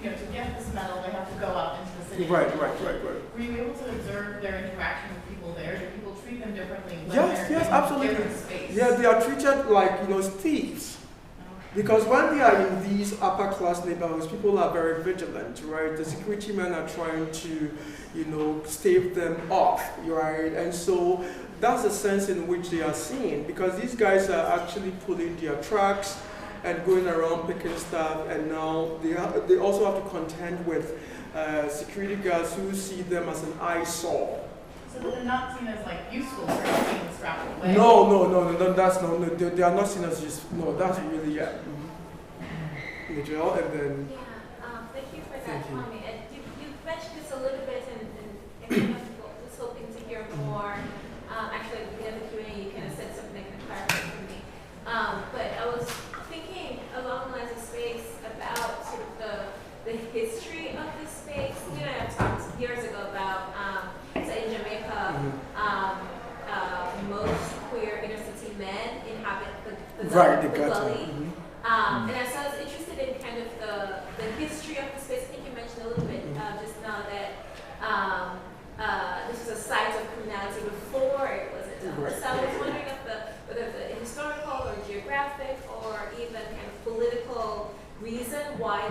you know, to get this medal, they have to go out into the city. Right. Were you able to observe their interaction with people there? Do people treat them differently when Yes, they're in absolutely. different space? Yeah, they are treated like, thieves. Because when they are in these upper class neighborhoods, people are very vigilant, right? The security men are trying to, stave them off, right? And so that's the sense in which they are seen, because these guys are actually pulling their trucks and going around picking stuff, and now they also have to contend with security guards who see them as an eyesore. So that they're not seen as like useful for being strapped away. No, that's no, they are not seen as just, no, that's really, yeah. Nigel, and then. Yeah, thank you for that, Thank you. Kwame. And you mentioned this a little bit, and I was hoping to hear more. Actually, at the beginning of the Q&A, you kind of said something that kind of clarified for me. But I was thinking along the lines of space about sort of the history of the space. You know, I talked years ago about, so in Jamaica, most queer inner city men inhabit the gully. And so I was interested in kind of the history of the space. I think you mentioned a little bit just now that this was a site of criminality before it was a dump. So I was wondering if whether the historical or geographic or even kind of political reason why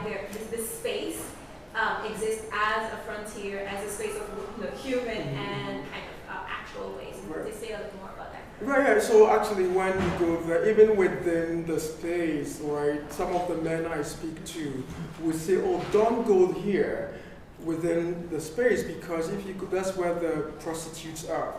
this space exists as a frontier, as a space of human and kind of actual waste. Could you say a little more about that? Right, so actually when you go there, even within the space, right, some of the men I speak to would say, oh, don't go here within the space, because if you go, that's where the prostitutes are,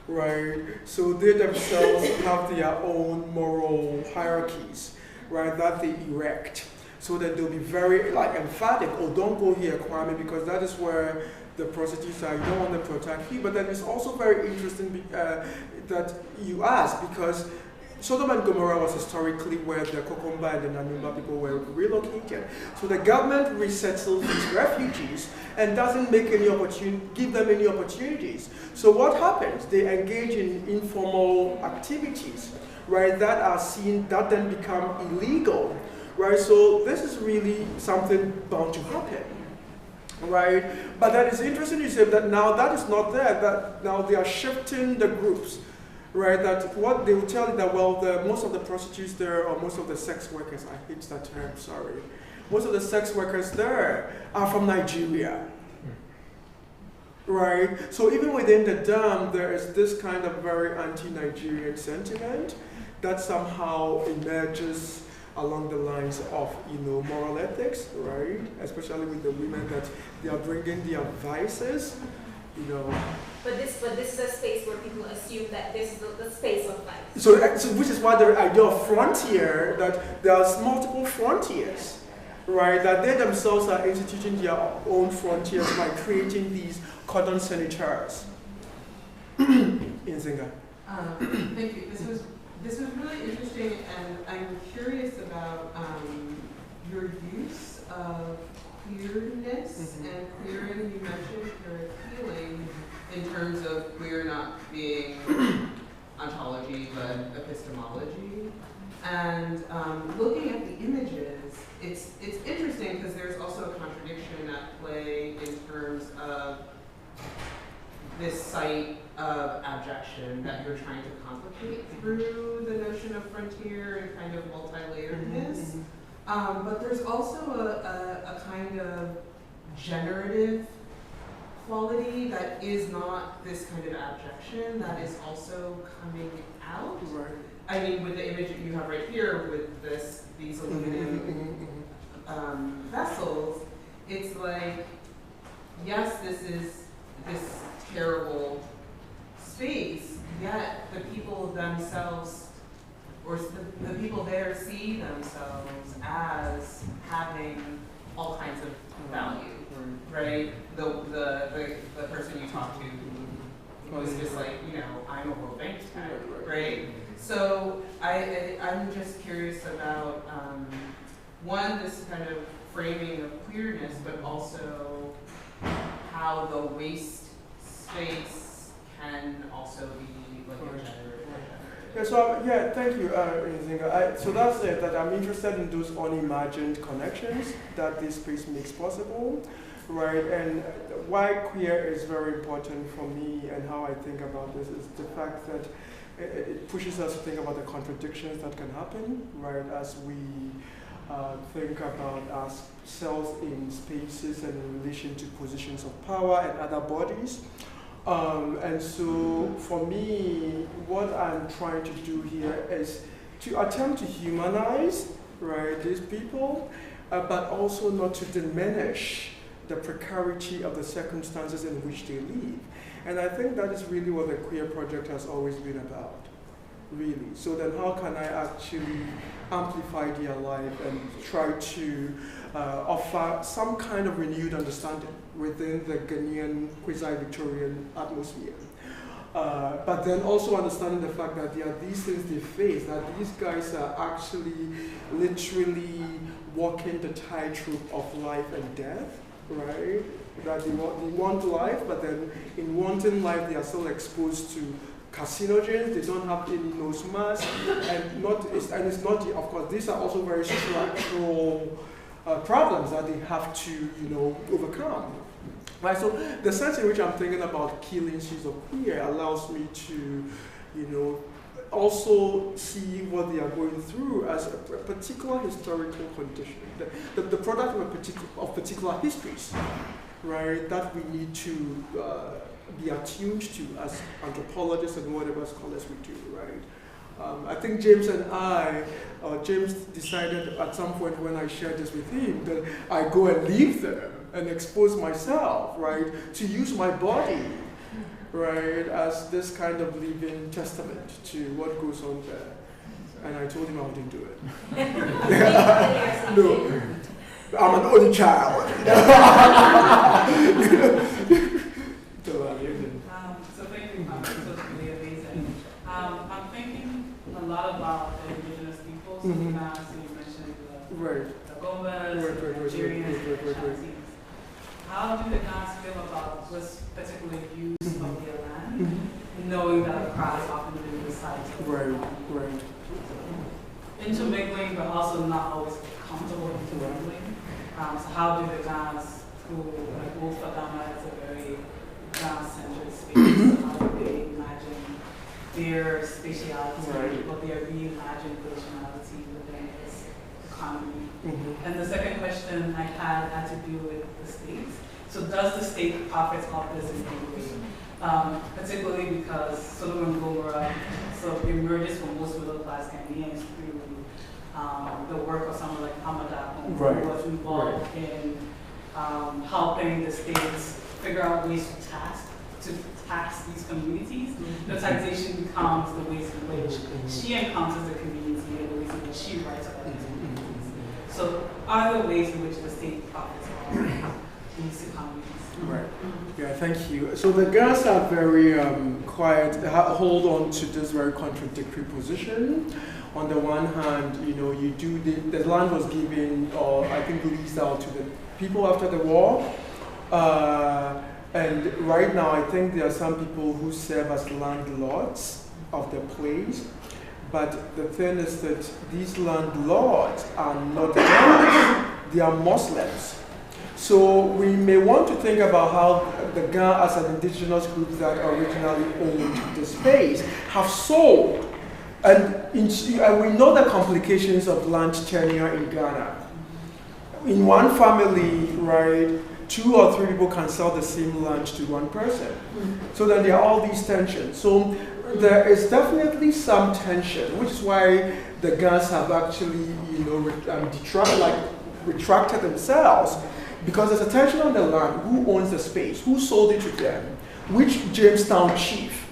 right? So they themselves have their own moral hierarchies, right, that they erect. So that they'll be very emphatic, oh, don't go here, Kwame, because that is where the prostitutes are. You don't want them to attack you. But then it's also very interesting that you ask, because Sodom and Gomorrah was historically where the Kokomba and the Nanumba people were relocated. So the government resettles these refugees and doesn't make give them any opportunities. So what happens? They engage in informal activities, right, that are seen, that then become illegal. Right, so this is really something bound to happen, right? But that is interesting you say that now that is not there, that now they are shifting the groups, right? That what they will tell you that, well, most of the prostitutes there, or most of the sex workers, I hate that term, sorry. Most of the sex workers there are from Nigeria, right? So even within the dam, there is this kind of very anti-Nigerian sentiment that somehow emerges along the lines of, moral ethics, right? Especially with the women, that they are bringing their vices, But this is a space where people assume that this is the space of life. So which is why the idea of frontier, that there's multiple frontiers, right? That they themselves are instituting their own frontiers by creating these cordon sanitaires. Nzinga. Thank you. This was really interesting, and I'm curious about your use of queerness and queering. You mentioned queer appealing in terms of queer not being ontology but epistemology. And looking at the images, it's interesting because there's also a contradiction at play in terms of this site of abjection that you're trying to complicate through the notion of frontier and kind of multi-layeredness. But there's also a kind of generative quality that is not this kind of abjection, that is also coming out. Right. I mean, with the image that you have right here with these aluminum vessels, it's like, yes, this is this terrible space, yet the people themselves, or the people there see themselves as having all kinds of value, right? The person you talk to was just like, I'm a World Bank tag, right? So I'm just curious about, one, this kind of framing of queerness, but also how the waste space can also be like a generative. Yeah, so yeah, thank you, Nzinga. So that's it, that I'm interested in those unimagined connections that this space makes possible, right? And why queer is very important for me and how I think about this is the fact that it pushes us to think about the contradictions that can happen, right? As we think about ourselves in spaces and in relation to positions of power and other bodies. And so for me, what I'm trying to do here is to attempt to humanize, right, these people, but also not to diminish the precarity of the circumstances in which they live. And I think that is really what the Queer Project has always been about, really. So then how can I actually amplify their life and try to offer some kind of renewed understanding within the Ghanaian quasi-Victorian atmosphere. But then also understanding the fact that there are these things they face, that these guys are actually literally walking the tightrope of life and death, right? That they want life, but then in wanting life, they are still exposed to carcinogens, they don't have any nose mask, and it's not, of course, these are also very structural problems that they have to, overcome. Right, so the sense in which I'm thinking about killing she's of queer allows me to, also see what they are going through as a particular historical condition, the product of particular histories, right, that we need to be attuned to as anthropologists and whatever scholars we do, right? I think James decided at some point when I shared this with him that I go and leave them and expose myself, right, to use my body, right, as this kind of living testament to what goes on there. And I told him I wouldn't do it. No, I'm an only child. So thank you, Kwame. This was really amazing. I'm thinking a lot about the indigenous peoples. So you mentioned the Gomas, Nigerians, Ashantis. How do the Ghans feel about this particular use of their land, knowing that a crowd is often been decided to intermingling, but also not always comfortable intermingling. So how do the Ghans, who move for Ghana as a very Ghana-centered space, how do they imagine their spatiality, or their reimagined relationality within this economy? And the second question I had to do with the states. So does the state profit off this in any way? Particularly because Sodom and Gomorrah emerges for most middle-class Ghanaians through the work of someone like Hamada, who was involved in helping the states figure out ways to tax these communities. The taxation becomes the ways in which she encounters the community and the ways in which she writes about these communities. So are there ways in which the state profits off these economies? Right. Yeah, thank you. So the Ghans are very quiet, hold on to this very contradictory position. On the one hand, the land was given, or I think leased out to the people after the war. And right now, I think there are some people who serve as landlords of the place. But the thing is that these landlords are not Ghans, they are Muslims. So we may want to think about how the Ghana as an indigenous group that originally owned the space have sold. And we know the complications of land tenure in Ghana. In one family, right, 2 or 3 people can sell the same land to one person. So then there are all these tensions. So there is definitely some tension, which is why the Ghans have actually, retracted themselves, because there's a tension on the land. Who owns the space? Who sold it to them? Which Jamestown chief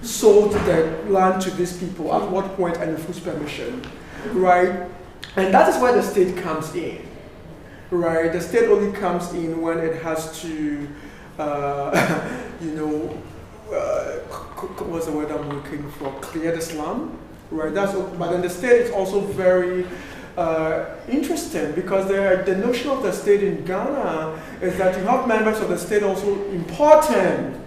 sold the land to these people? At what point and with whose permission? Right? And that is where the state comes in. Right? The state only comes in when it has to, what's the word I'm looking for? Clear the slum. Right? But then the state is also very interesting, because the notion of the state in Ghana is that you have members of the state also importing,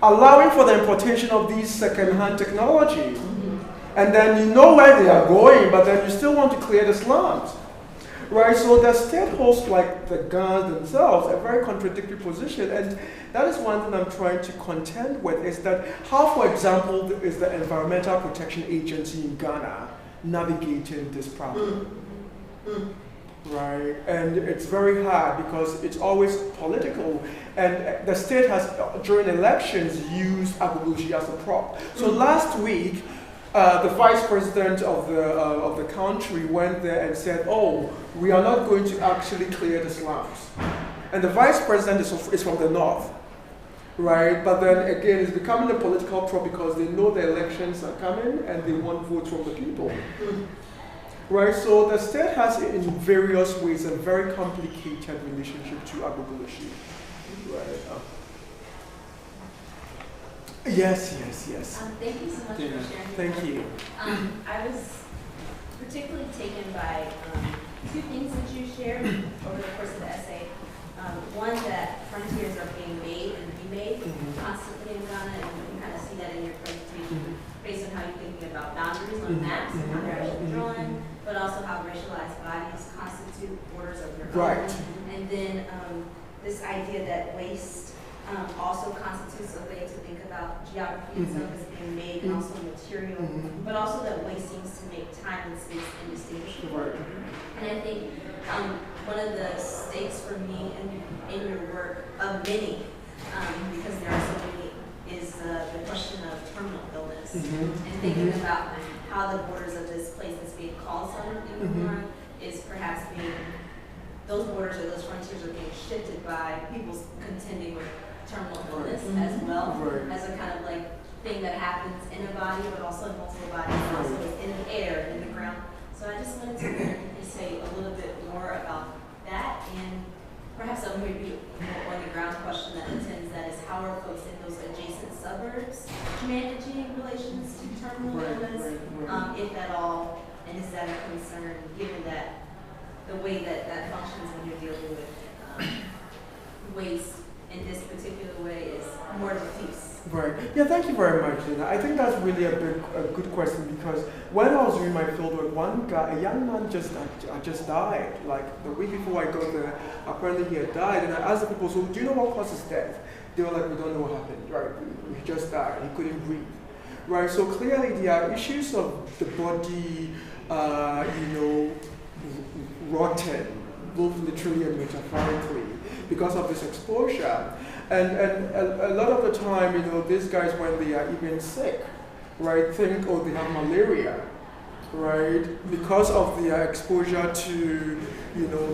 allowing for the importation of these second-hand technology, And then you know where they are going, but then you still want to clear the slums. Right, so the state holds, like the Ghana themselves, a very contradictory position, and that is one thing I'm trying to contend with, is that how, for example, is the Environmental Protection Agency in Ghana navigating this problem? Right, and it's very hard because it's always political, and the state has, during elections, used agbobushi as a prop. So last week, the vice president of the country went there and said, "Oh, we are not going to actually clear the slums." And the vice president is from the north, right? But then again, it's becoming a political prop because they know the elections are coming and they want votes from the people, right? So the state has, in various ways, a very complicated relationship to agbobushi, right? Yes. Thank you so much for sharing. Thank you. I was particularly taken by two things that you shared over the course of the essay. One, that frontiers are being made and remade constantly in Ghana, and you can kind of see that in your presentation based on how you're thinking about boundaries on maps and how they're actually drawn, but also how racialized bodies constitute borders of your own. And then this idea that waste also constitutes a way to think about geography itself as being made and also material, but also that waste seems to make time and space indistinguishable. And I think one of the stakes for me in your work, of many, because there are so many, is the question of terminal illness and thinking about how the borders of this place that's being called Southern England is perhaps being, those borders or those frontiers are being shifted by people's contending with terminal illness as well, as a kind of like thing that happens in a body, but also in multiple bodies, and also in the air, in the ground. So I just wanted to hear you say a little bit more about that, and perhaps a maybe more on the ground question that attends that is, how are folks in those adjacent suburbs managing relations to terminal illness, if at all, and is that a concern given that the way that that functions when you're dealing with waste in this particular way is more diffuse? Right. Yeah, thank you very much, Lina. I think that's really a good question, because when I was doing my fieldwork, one guy, a young man just died. Like the week before I got there, apparently he had died, and I asked the people, so do you know what caused his death? They were like, we don't know what happened, right? He just died, he couldn't breathe. Right, so clearly there are issues of the body, rotten, both literally and metaphorically, because of this exposure. And a lot of the time, these guys, when they are even sick, right, think, oh, they have malaria, right, because of their exposure to,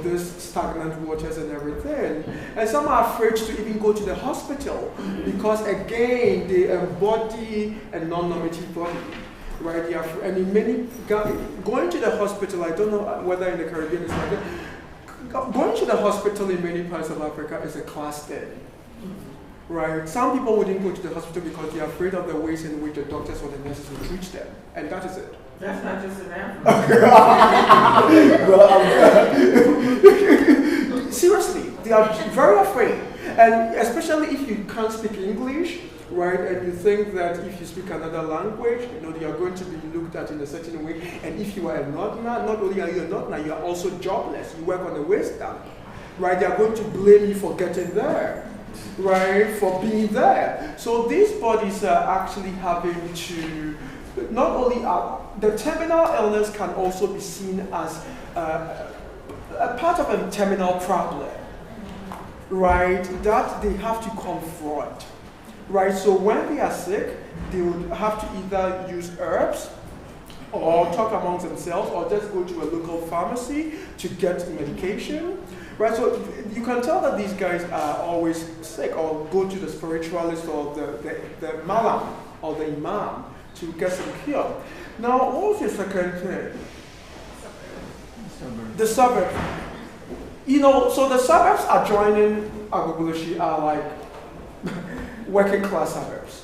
this stagnant waters and everything. And some are afraid to even go to the hospital because, again, they embody a non-normative body. Right, and in many, going to the hospital, I don't know whether in the Caribbean it's like that, going to the hospital in many parts of Africa is a class thing. Right, some people wouldn't go to the hospital because they're afraid of the ways in which the doctors or the nurses will treat them, and that is it. That's not just in Africa. Seriously, they are very afraid, and especially if you can't speak English. Right, and you think that if you speak another language, you are going to be looked at in a certain way. And if you are a Northerner, not only are you a Northerner, you are also jobless. You work on a waste dump. Right, they are going to blame you for getting there. Right, for being there. So these bodies are actually having to, not only the terminal illness can also be seen as a part of a terminal problem. Right, that they have to confront. Right, so when they are sick, they would have to either use herbs or talk amongst themselves or just go to a local pharmacy to get medication. Right, so you can tell that these guys are always sick, or go to the spiritualist or the malam or the imam to get some cure. Now, what was the second thing? The suburbs. So the suburbs are joining agbobushi are like working class suburbs,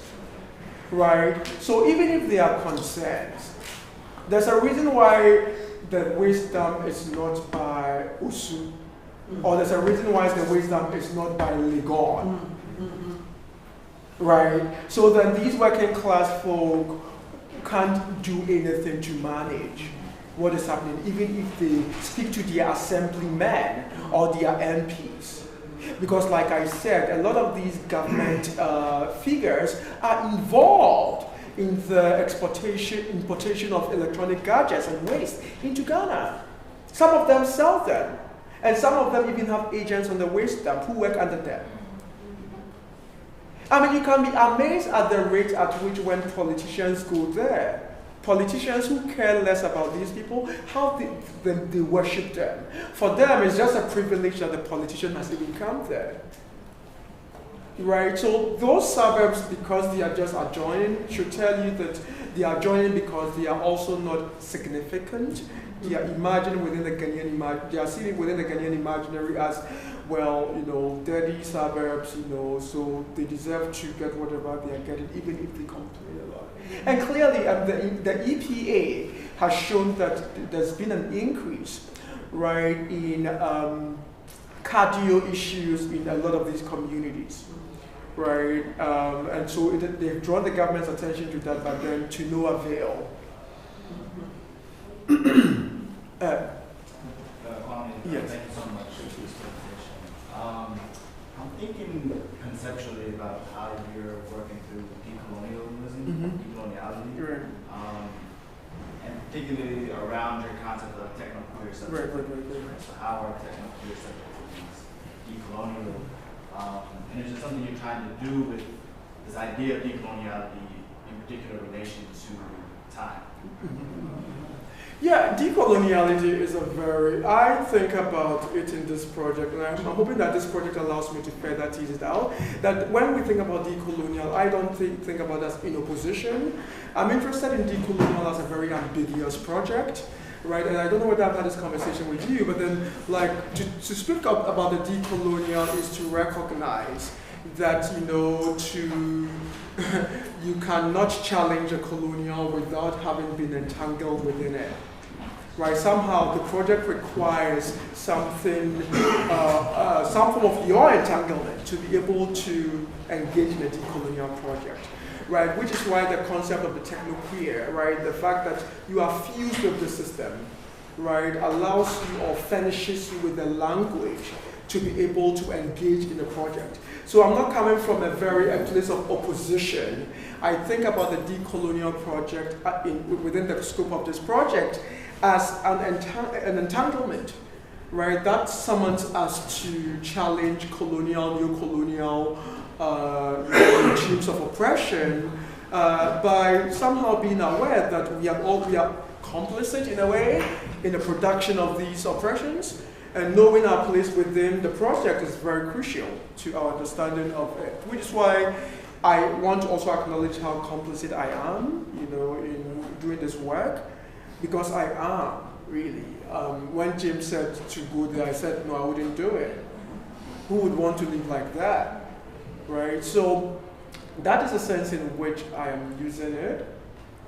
right? So even if there are concerns, there's a reason why the waste dump is not by Usu, or there's a reason why the waste dump is not by Legon, right? So then these working class folk can't do anything to manage what is happening, even if they speak to their assemblymen or their MPs. Because like I said, a lot of these government figures are involved in the importation of electronic gadgets and waste into Ghana. Some of them sell them, and some of them even have agents on the waste dump who work under them. I mean, you can be amazed at the rate at which when politicians go there, politicians who care less about these people, how they worship them. For them, it's just a privilege that the politician has even come there. Right? So those suburbs, because they are just adjoining, should tell you that they are adjoining because they are also not significant. They are imagined within the Ghanaian they are seen within the Ghanaian imaginary as, well, you know, dirty suburbs, you know, so they deserve to get whatever they are getting, even if they complain a lot. And clearly, the EPA has shown that there's been an increase, right, in cardio issues in a lot of these communities, right? And so they've drawn the government's attention to that, but then to no avail. Kwame, yes. Thank you so much for this presentation. I'm thinking conceptually about how you're working through decolonialism, decoloniality, Right. And particularly around your concept of techno-queer subject. Right. So how are techno-queer subjects decolonial? And is it something you're trying to do with this idea of decoloniality in particular relation to time? Yeah, decoloniality is I think about it in this project, and I'm hoping that this project allows me to further tease it out, that when we think about decolonial, I don't think about it as in opposition. I'm interested in decolonial as a very ambiguous project, right? And I don't know whether I've had this conversation with you, but then, like, to speak up about the decolonial is to recognize that, you know, you cannot challenge a colonial without having been entangled within it. Right? Somehow the project requires something, some form of your entanglement to be able to engage in a decolonial project. Right? Which is why the concept of the techno-queer, right? The fact that you are fused with the system, right, allows you or furnishes you with the language to be able to engage in a project. So I'm not coming from a place of opposition. I think about the decolonial project within the scope of this project as an entanglement, right? That summons us to challenge colonial, neo-colonial regimes of oppression by somehow being aware that we are complicit in a way in the production of these oppressions. And knowing our place within the project is very crucial to our understanding of it, which is why I want to also acknowledge how complicit I am, you know, in doing this work, because I am, really. When Jim said to go there, I said, no, I wouldn't do it. Who would want to live like that, right? So that is the sense in which I am using it,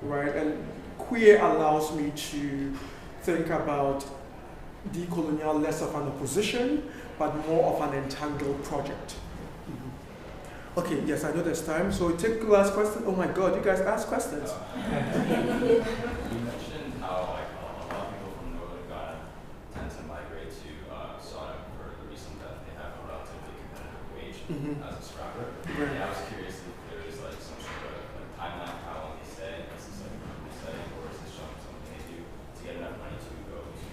right? And queer allows me to think about decolonial less of an opposition, but more of an entangled project. Okay, yes, I know there's time, so take the last question. Oh my God, you guys ask questions. You mentioned how a lot of people from Northern Ghana tend to migrate to Sodom for the reason that they have a relatively competitive wage as a scrapper. Right. And I was curious if there is like some sort of timeline how long they stay. Is this like a study, or is this something they do to get enough money to go to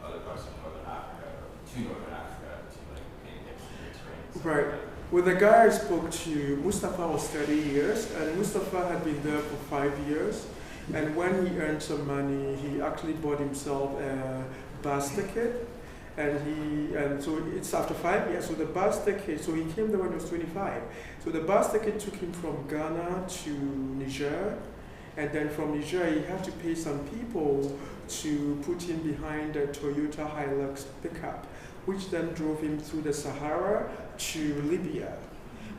other parts of Northern Africa, or to Northern Africa to like experience rains? Right. Well, the guy I spoke to, Mustafa, was 30 years, and Mustafa had been there for 5 years. And when he earned some money, he actually bought himself a bus ticket. And so it's after 5 years. So the bus ticket, so he came there when he was 25. So the bus ticket took him from Ghana to Niger. And then from Niger, he had to pay some people to put him behind a Toyota Hilux pickup, which then drove him through the Sahara to Libya.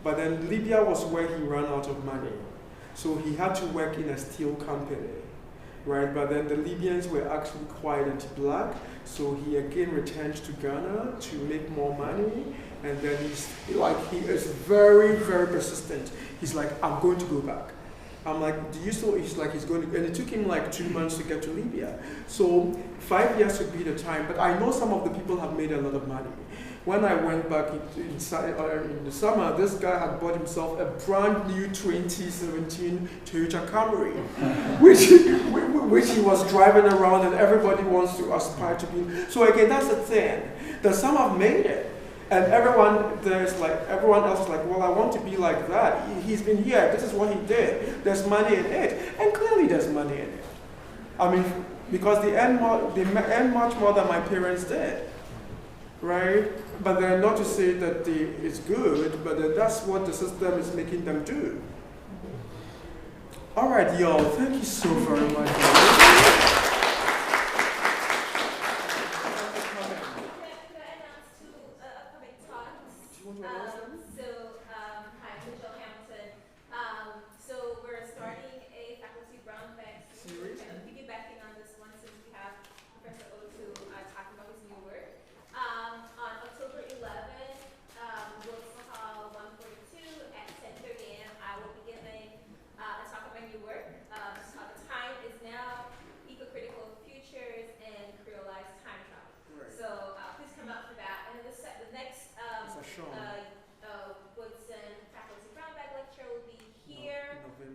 But then Libya was where he ran out of money. So he had to work in a steel company, right? But then the Libyans were actually quite anti-black. So he again returned to Ghana to make more money. And then he is very, very persistent. He's like, I'm going to go back. I'm like, do you still? He's like, he's going to, and it took him like 2 months to get to Libya. So 5 years would be the time. But I know some of the people have made a lot of money. When I went back in the summer, this guy had bought himself a brand new 2017 Toyota Camry, which he was driving around, and everybody wants to aspire to be. So again, that's the thing. That some have made it. And everyone else is like, well, I want to be like that. He's been here. This is what he did. There's money in it, and clearly there's money in it. I mean, because they earn much more than my parents did, right? But then not to say that it's good, but that's what the system is making them do. All right, y'all. Thank you so very much.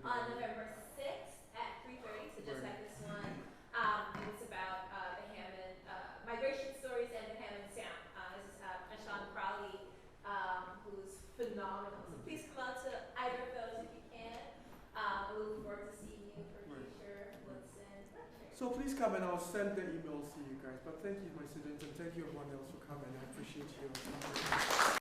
On November 6th at 3:30, so just like this one. And it's about the Hammond migration stories and the Hammond sound. This is Ashan Crowley, who's phenomenal. So please come out to either of those if you can. We look forward to seeing you for future Woodson lectures. So please come and I'll send the emails to you guys. But thank you, my students, and thank you everyone else for coming. I appreciate you.